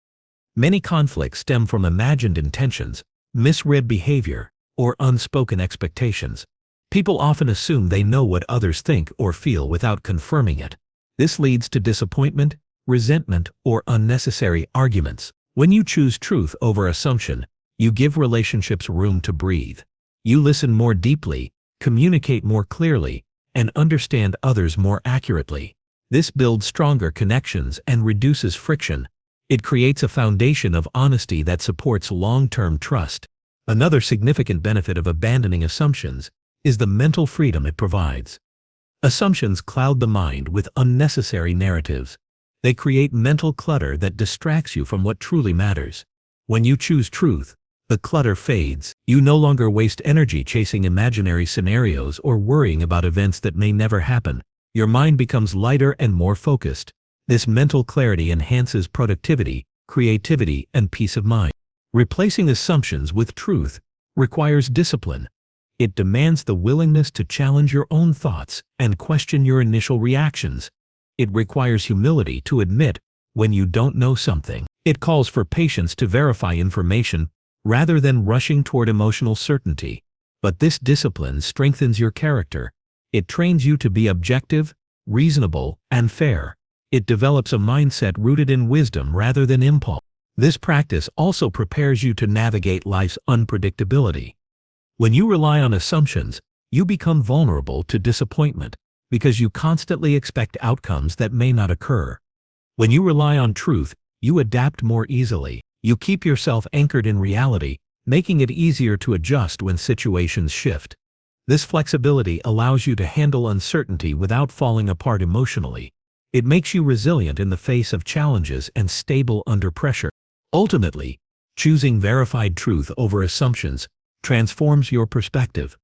Many conflicts stem from imagined intentions, misread behavior, or unspoken expectations. People often assume they know what others think or feel without confirming it. This leads to disappointment, resentment, or unnecessary arguments. When you choose truth over assumption, you give relationships room to breathe. You listen more deeply, communicate more clearly, and understand others more accurately. This builds stronger connections and reduces friction. It creates a foundation of honesty that supports long-term trust. Another significant benefit of abandoning assumptions is the mental freedom it provides. Assumptions cloud the mind with unnecessary narratives. They create mental clutter that distracts you from what truly matters. When you choose truth, the clutter fades. You no longer waste energy chasing imaginary scenarios or worrying about events that may never happen. Your mind becomes lighter and more focused. This mental clarity enhances productivity, creativity, and peace of mind. Replacing assumptions with truth requires discipline. It demands the willingness to challenge your own thoughts and question your initial reactions. It requires humility to admit when you don't know something. It calls for patience to verify information rather than rushing toward emotional certainty. But this discipline strengthens your character. It trains you to be objective, reasonable, and fair. It develops a mindset rooted in wisdom rather than impulse. This practice also prepares you to navigate life's unpredictability. When you rely on assumptions, you become vulnerable to disappointment because you constantly expect outcomes that may not occur. When you rely on truth, you adapt more easily. You keep yourself anchored in reality, making it easier to adjust when situations shift. This flexibility allows you to handle uncertainty without falling apart emotionally. It makes you resilient in the face of challenges and stable under pressure. Ultimately, choosing verified truth over assumptions transforms your perspective.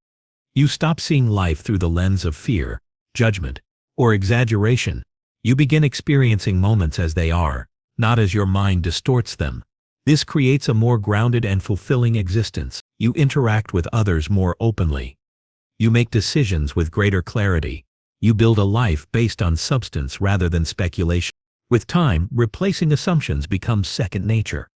You stop seeing life through the lens of fear, judgment, or exaggeration. You begin experiencing moments as they are, not as your mind distorts them. This creates a more grounded and fulfilling existence. You interact with others more openly. You make decisions with greater clarity. You build a life based on substance rather than speculation. With time, replacing assumptions becomes second nature.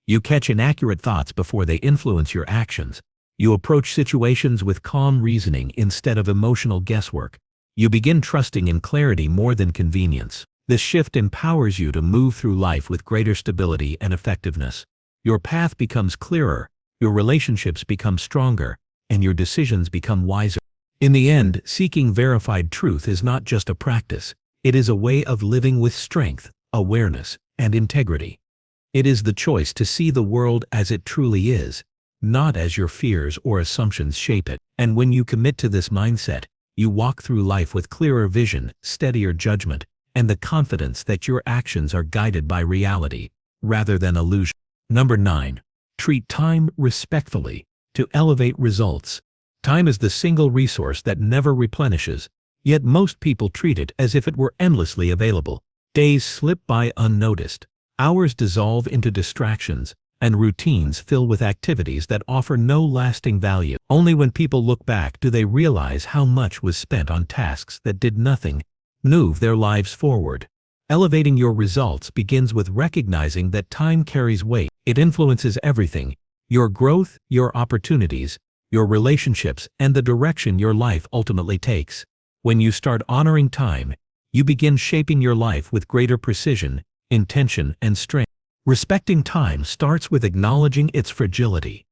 You catch inaccurate thoughts before they influence your actions. You approach situations with calm reasoning instead of emotional guesswork. You begin trusting in clarity more than convenience. This shift empowers you to move through life with greater stability and effectiveness. Your path becomes clearer, your relationships become stronger, and your decisions become wiser. In the end, seeking verified truth is not just a practice. It is a way of living with strength, awareness, and integrity. It is the choice to see the world as it truly is, not as your fears or assumptions shape it. And when you commit to this mindset, you walk through life with clearer vision, steadier judgment, and the confidence that your actions are guided by reality, rather than illusion. Number 9. Treat time respectfully to elevate results. Time is the single resource that never replenishes, yet most people treat it as if it were endlessly available. Days slip by unnoticed. Hours dissolve into distractions, and routines fill with activities that offer no lasting value. Only when people look back do they realize how much was spent on tasks that did nothing, move their lives forward. Elevating your results begins with recognizing that time carries weight. It influences everything: your growth, your opportunities, your relationships, and the direction your life ultimately takes. When you start honoring time, you begin shaping your life with greater precision, intention, and strength. Respecting time starts with acknowledging its fragility.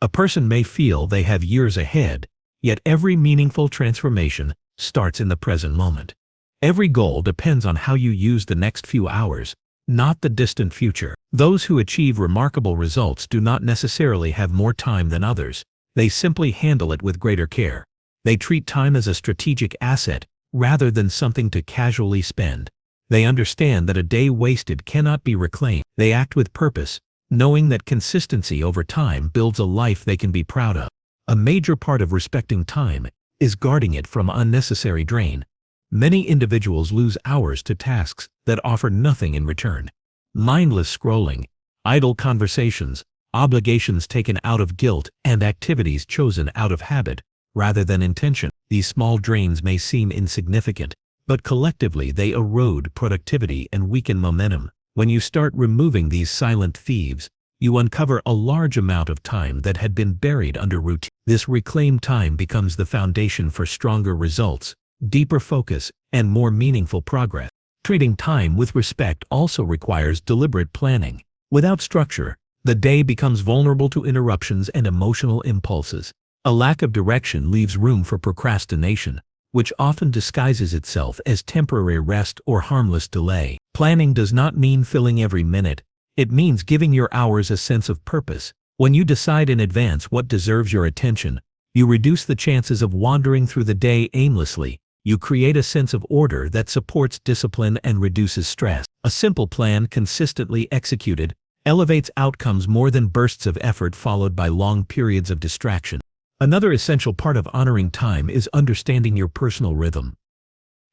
A person may feel they have years ahead, yet every meaningful transformation starts in the present moment. Every goal depends on how you use the next few hours, not the distant future. Those who achieve remarkable results do not necessarily have more time than others. They simply handle it with greater care. They treat time as a strategic asset rather than something to casually spend. They understand that a day wasted cannot be reclaimed. They act with purpose, knowing that consistency over time builds a life they can be proud of. A major part of respecting time is guarding it from unnecessary drain. Many individuals lose hours to tasks that offer nothing in return. Mindless scrolling, idle conversations, obligations taken out of guilt, and activities chosen out of habit rather than intention. These small drains may seem insignificant, but collectively they erode productivity and weaken momentum. When you start removing these silent thieves, you uncover a large amount of time that had been buried under routine. This reclaimed time becomes the foundation for stronger results, deeper focus, and more meaningful progress. Treating time with respect also requires deliberate planning. Without structure, the day becomes vulnerable to interruptions and emotional impulses. A lack of direction leaves room for procrastination, which often disguises itself as temporary rest or harmless delay. Planning does not mean filling every minute. It means giving your hours a sense of purpose. When you decide in advance what deserves your attention, you reduce the chances of wandering through the day aimlessly. You create a sense of order that supports discipline and reduces stress. A simple plan consistently executed elevates outcomes more than bursts of effort followed by long periods of distraction. Another essential part of honoring time is understanding your personal rhythm.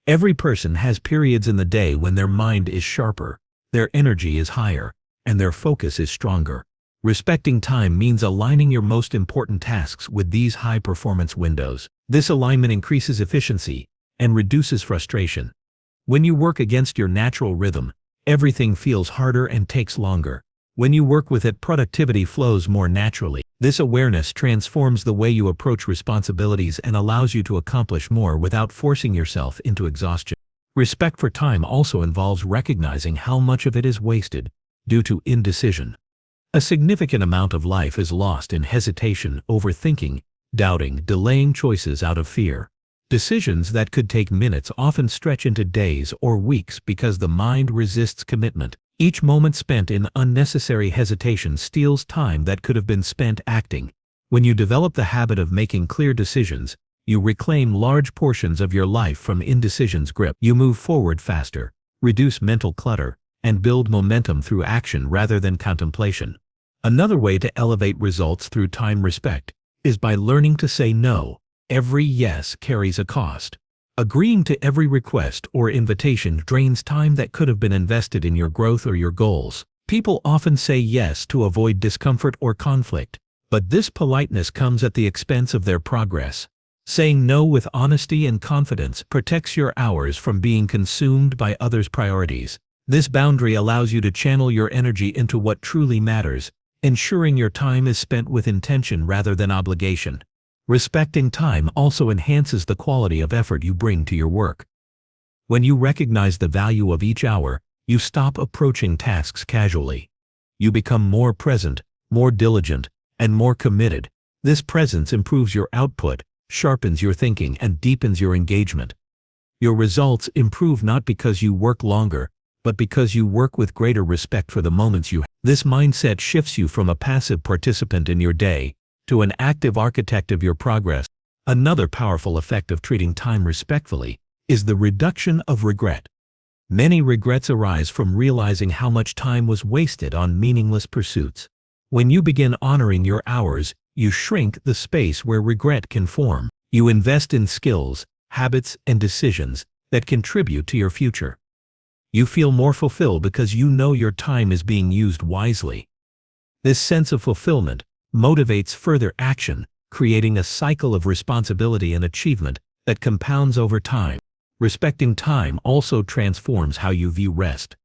Every person has periods in the day when their mind is sharper, their energy is higher, and their focus is stronger. Respecting time means aligning your most important tasks with these high-performance windows. This alignment increases efficiency and reduces frustration. When you work against your natural rhythm, everything feels harder and takes longer. When you work with it, productivity flows more naturally. This awareness transforms the way you approach responsibilities and allows you to accomplish more without forcing yourself into exhaustion. Respect for time also involves recognizing how much of it is wasted due to indecision. A significant amount of life is lost in hesitation, overthinking, doubting, delaying choices out of fear. Decisions that could take minutes often stretch into days or weeks because the mind resists commitment. Each moment spent in unnecessary hesitation steals time that could have been spent acting. When you develop the habit of making clear decisions, you reclaim large portions of your life from indecision's grip. You move forward faster, reduce mental clutter, and build momentum through action rather than contemplation. Another way to elevate results through time respect is by learning to say no. Every yes carries a cost. Agreeing to every request or invitation drains time that could have been invested in your growth or your goals. People often say yes to avoid discomfort or conflict, but this politeness comes at the expense of their progress. Saying no with honesty and confidence protects your hours from being consumed by others' priorities. This boundary allows you to channel your energy into what truly matters, ensuring your time is spent with intention rather than obligation. Respecting time also enhances the quality of effort you bring to your work. When you recognize the value of each hour, you stop approaching tasks casually. You become more present, more diligent, and more committed. This presence improves your output, sharpens your thinking, and deepens your engagement. Your results improve not because you work longer, but because you work with greater respect for the moments you have. This mindset shifts you from a passive participant in your day to an active architect of your progress. Another powerful effect of treating time respectfully is the reduction of regret. Many regrets arise from realizing how much time was wasted on meaningless pursuits. When you begin honoring your hours, you shrink the space where regret can form. You invest in skills, habits, and decisions that contribute to your future. You feel more fulfilled because you know your time is being used wisely. This sense of fulfillment motivates further action, creating a cycle of responsibility and achievement that compounds over time. Respecting time also transforms how you view rest.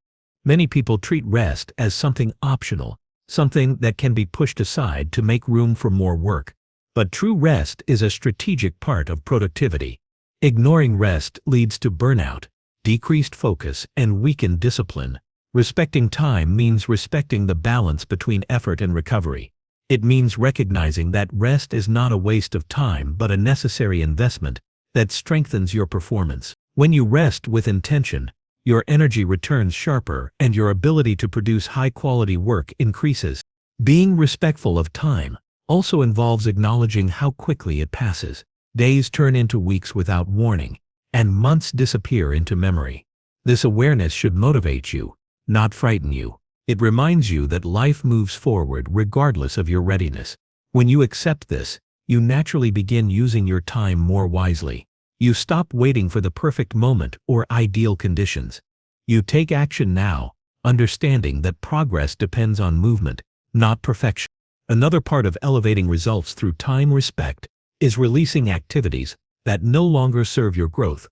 Many people treat rest as something optional, something that can be pushed aside to make room for more work. But true rest is a strategic part of productivity. Ignoring rest leads to burnout, decreased focus, and weakened discipline. Respecting time means respecting the balance between effort and recovery. It means recognizing that rest is not a waste of time but a necessary investment that strengthens your performance. When you rest with intention, your energy returns sharper and your ability to produce high-quality work increases. Being respectful of time also involves acknowledging how quickly it passes. Days turn into weeks without warning, and months disappear into memory. This awareness should motivate you, not frighten you. It reminds you that life moves forward regardless of your readiness. When you accept this, you naturally begin using your time more wisely. You stop waiting for the perfect moment or ideal conditions. You take action now, understanding that progress depends on movement, not perfection. Another part of elevating results through time respect is releasing activities that no longer serve your growth.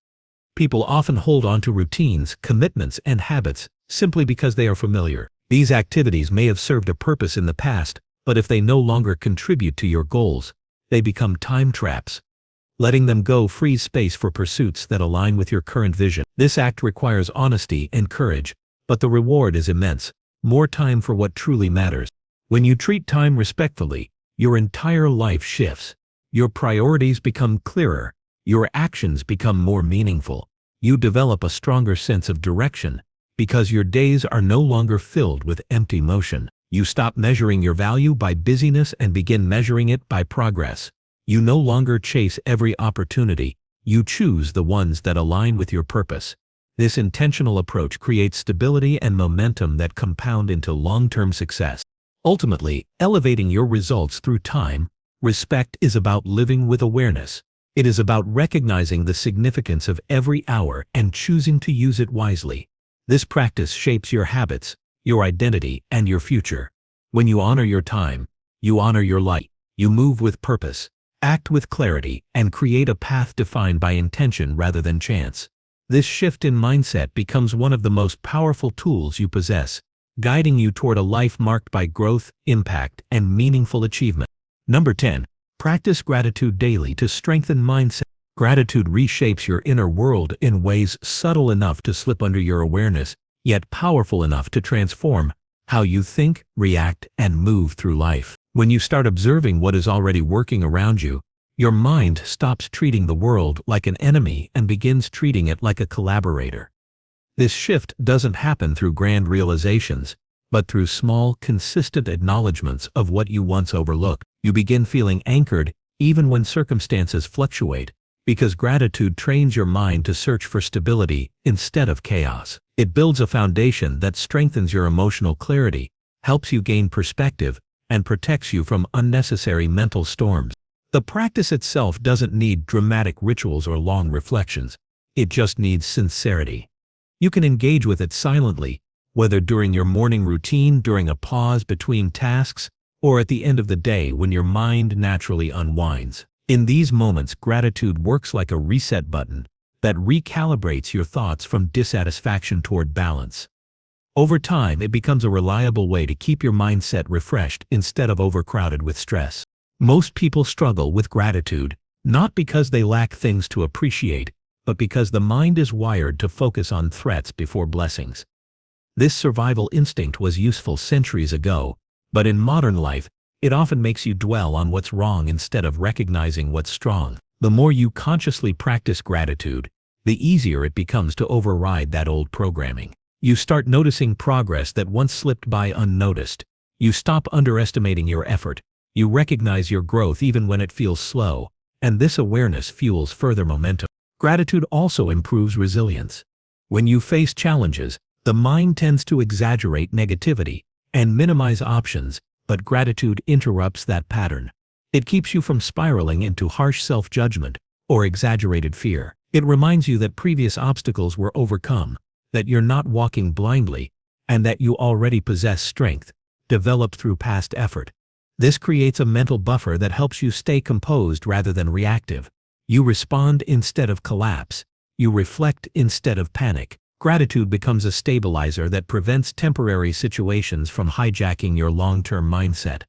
People often hold on to routines, commitments, and habits simply because they are familiar. These activities may have served a purpose in the past, but if they no longer contribute to your goals, they become time traps. Letting them go frees space for pursuits that align with your current vision. This act requires honesty and courage, but the reward is immense. More time for what truly matters. When you treat time respectfully, your entire life shifts. Your priorities become clearer. Your actions become more meaningful. You develop a stronger sense of direction because your days are no longer filled with empty motion. You stop measuring your value by busyness and begin measuring it by progress. You no longer chase every opportunity. You choose the ones that align with your purpose. This intentional approach creates stability and momentum that compound into long-term success. Ultimately, elevating your results through time respect is about living with awareness. It is about recognizing the significance of every hour and choosing to use it wisely. This practice shapes your habits, your identity, and your future. When you honor your time, you honor your life. You move with purpose, act with clarity, and create a path defined by intention rather than chance. This shift in mindset becomes one of the most powerful tools you possess, guiding you toward a life marked by growth, impact, and meaningful achievement. Number 10. Practice gratitude daily to strengthen mindset. Gratitude reshapes your inner world in ways subtle enough to slip under your awareness, yet powerful enough to transform how you think, react, and move through life. When you start observing what is already working around you, your mind stops treating the world like an enemy and begins treating it like a collaborator. This shift doesn't happen through grand realizations, but through small, consistent acknowledgments of what you once overlooked. You begin feeling anchored even when circumstances fluctuate, because gratitude trains your mind to search for stability instead of chaos. It builds a foundation that strengthens your emotional clarity, helps you gain perspective, and protects you from unnecessary mental storms. The practice itself doesn't need dramatic rituals or long reflections. It just needs sincerity. You can engage with it silently, whether during your morning routine, during a pause between tasks, or at the end of the day when your mind naturally unwinds. In these moments, gratitude works like a reset button that recalibrates your thoughts from dissatisfaction toward balance. Over time, it becomes a reliable way to keep your mindset refreshed instead of overcrowded with stress. Most people struggle with gratitude, not because they lack things to appreciate, but because the mind is wired to focus on threats before blessings. This survival instinct was useful centuries ago, but in modern life, it often makes you dwell on what's wrong instead of recognizing what's strong. The more you consciously practice gratitude, the easier it becomes to override that old programming. You start noticing progress that once slipped by unnoticed. You stop underestimating your effort. You recognize your growth even when it feels slow, and this awareness fuels further momentum. Gratitude also improves resilience. When you face challenges, the mind tends to exaggerate negativity and minimize options, but gratitude interrupts that pattern. It keeps you from spiraling into harsh self-judgment or exaggerated fear. It reminds you that previous obstacles were overcome, that you're not walking blindly, and that you already possess strength, developed through past effort. This creates a mental buffer that helps you stay composed rather than reactive. You respond instead of collapse. You reflect instead of panic. Gratitude becomes a stabilizer that prevents temporary situations from hijacking your long-term mindset.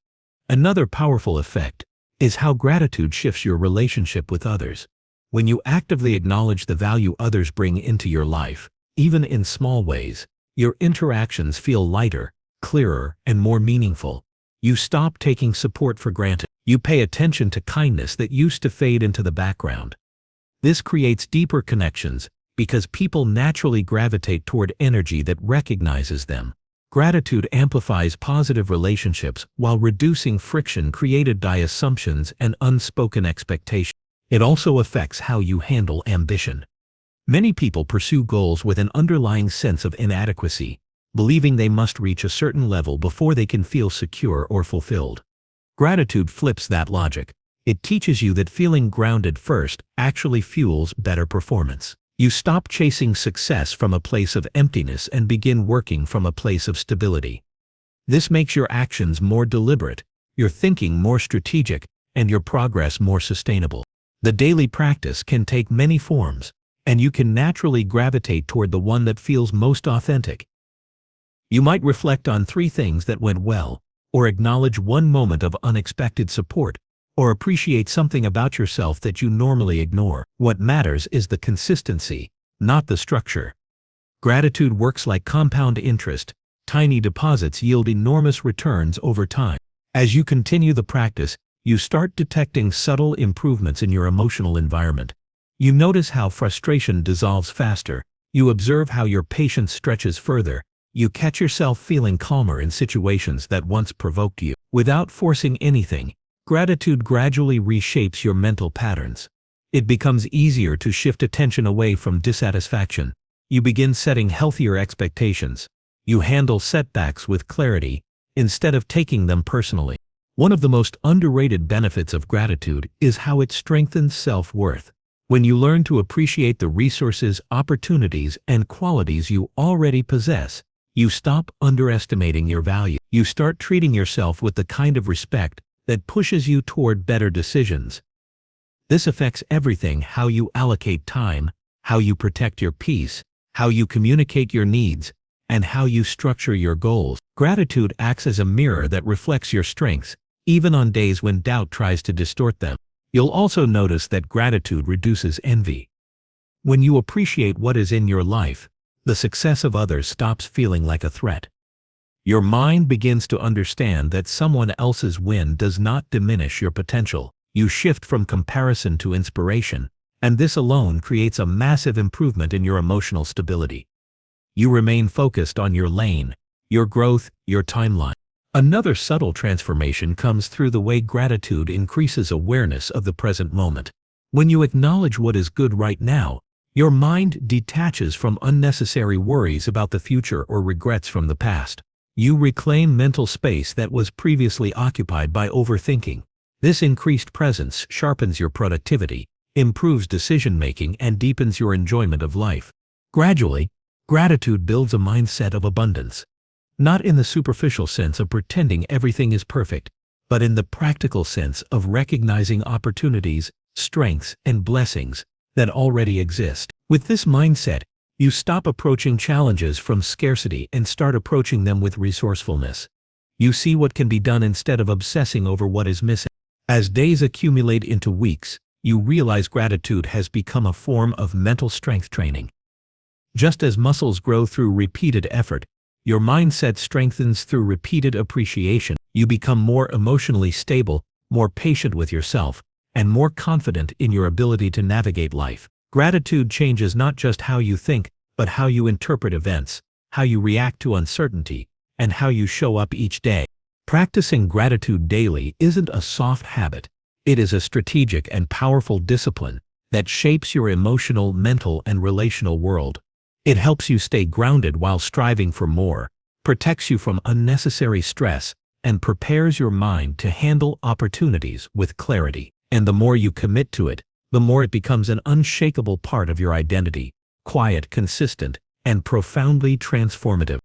Another powerful effect is how gratitude shifts your relationship with others. When you actively acknowledge the value others bring into your life, even in small ways, your interactions feel lighter, clearer, and more meaningful. You stop taking support for granted. You pay attention to kindness that used to fade into the background. This creates deeper connections because people naturally gravitate toward energy that recognizes them. Gratitude amplifies positive relationships while reducing friction created by assumptions and unspoken expectations. It also affects how you handle ambition. Many people pursue goals with an underlying sense of inadequacy, believing they must reach a certain level before they can feel secure or fulfilled. Gratitude flips that logic. It teaches you that feeling grounded first actually fuels better performance. You stop chasing success from a place of emptiness and begin working from a place of stability. This makes your actions more deliberate, your thinking more strategic, and your progress more sustainable. The daily practice can take many forms, and you can naturally gravitate toward the one that feels most authentic. You might reflect on 3 things that went well, or acknowledge one moment of unexpected support, or appreciate something about yourself that you normally ignore. What matters is the consistency, not the structure. Gratitude works like compound interest. Tiny deposits yield enormous returns over time. As you continue the practice, you start detecting subtle improvements in your emotional environment. You notice how frustration dissolves faster. You observe how your patience stretches further. You catch yourself feeling calmer in situations that once provoked you. Without forcing anything, gratitude gradually reshapes your mental patterns. It becomes easier to shift attention away from dissatisfaction. You begin setting healthier expectations. You handle setbacks with clarity, instead of taking them personally. One of the most underrated benefits of gratitude is how it strengthens self-worth. When you learn to appreciate the resources, opportunities, and qualities you already possess, you stop underestimating your value. You start treating yourself with the kind of respect that pushes you toward better decisions. This affects everything: how you allocate time, how you protect your peace, how you communicate your needs, and how you structure your goals. Gratitude acts as a mirror that reflects your strengths, even on days when doubt tries to distort them. You'll also notice that gratitude reduces envy. When you appreciate what is in your life, the success of others stops feeling like a threat. Your mind begins to understand that someone else's win does not diminish your potential. You shift from comparison to inspiration, and this alone creates a massive improvement in your emotional stability. You remain focused on your lane, your growth, your timeline. Another subtle transformation comes through the way gratitude increases awareness of the present moment. When you acknowledge what is good right now, your mind detaches from unnecessary worries about the future or regrets from the past. You reclaim mental space that was previously occupied by overthinking. This increased presence sharpens your productivity, improves decision-making, and deepens your enjoyment of life. Gradually, gratitude builds a mindset of abundance. Not in the superficial sense of pretending everything is perfect, but in the practical sense of recognizing opportunities, strengths, and blessings that already exist. With this mindset, you stop approaching challenges from scarcity and start approaching them with resourcefulness. You see what can be done instead of obsessing over what is missing. As days accumulate into weeks, you realize gratitude has become a form of mental strength training. Just as muscles grow through repeated effort, your mindset strengthens through repeated appreciation. You become more emotionally stable, more patient with yourself, and more confident in your ability to navigate life. Gratitude changes not just how you think, but how you interpret events, how you react to uncertainty, and how you show up each day. Practicing gratitude daily isn't a soft habit. It is a strategic and powerful discipline that shapes your emotional, mental, and relational world. It helps you stay grounded while striving for more, protects you from unnecessary stress, and prepares your mind to handle opportunities with clarity. And the more you commit to it, the more it becomes an unshakable part of your identity, quiet, consistent, and profoundly transformative.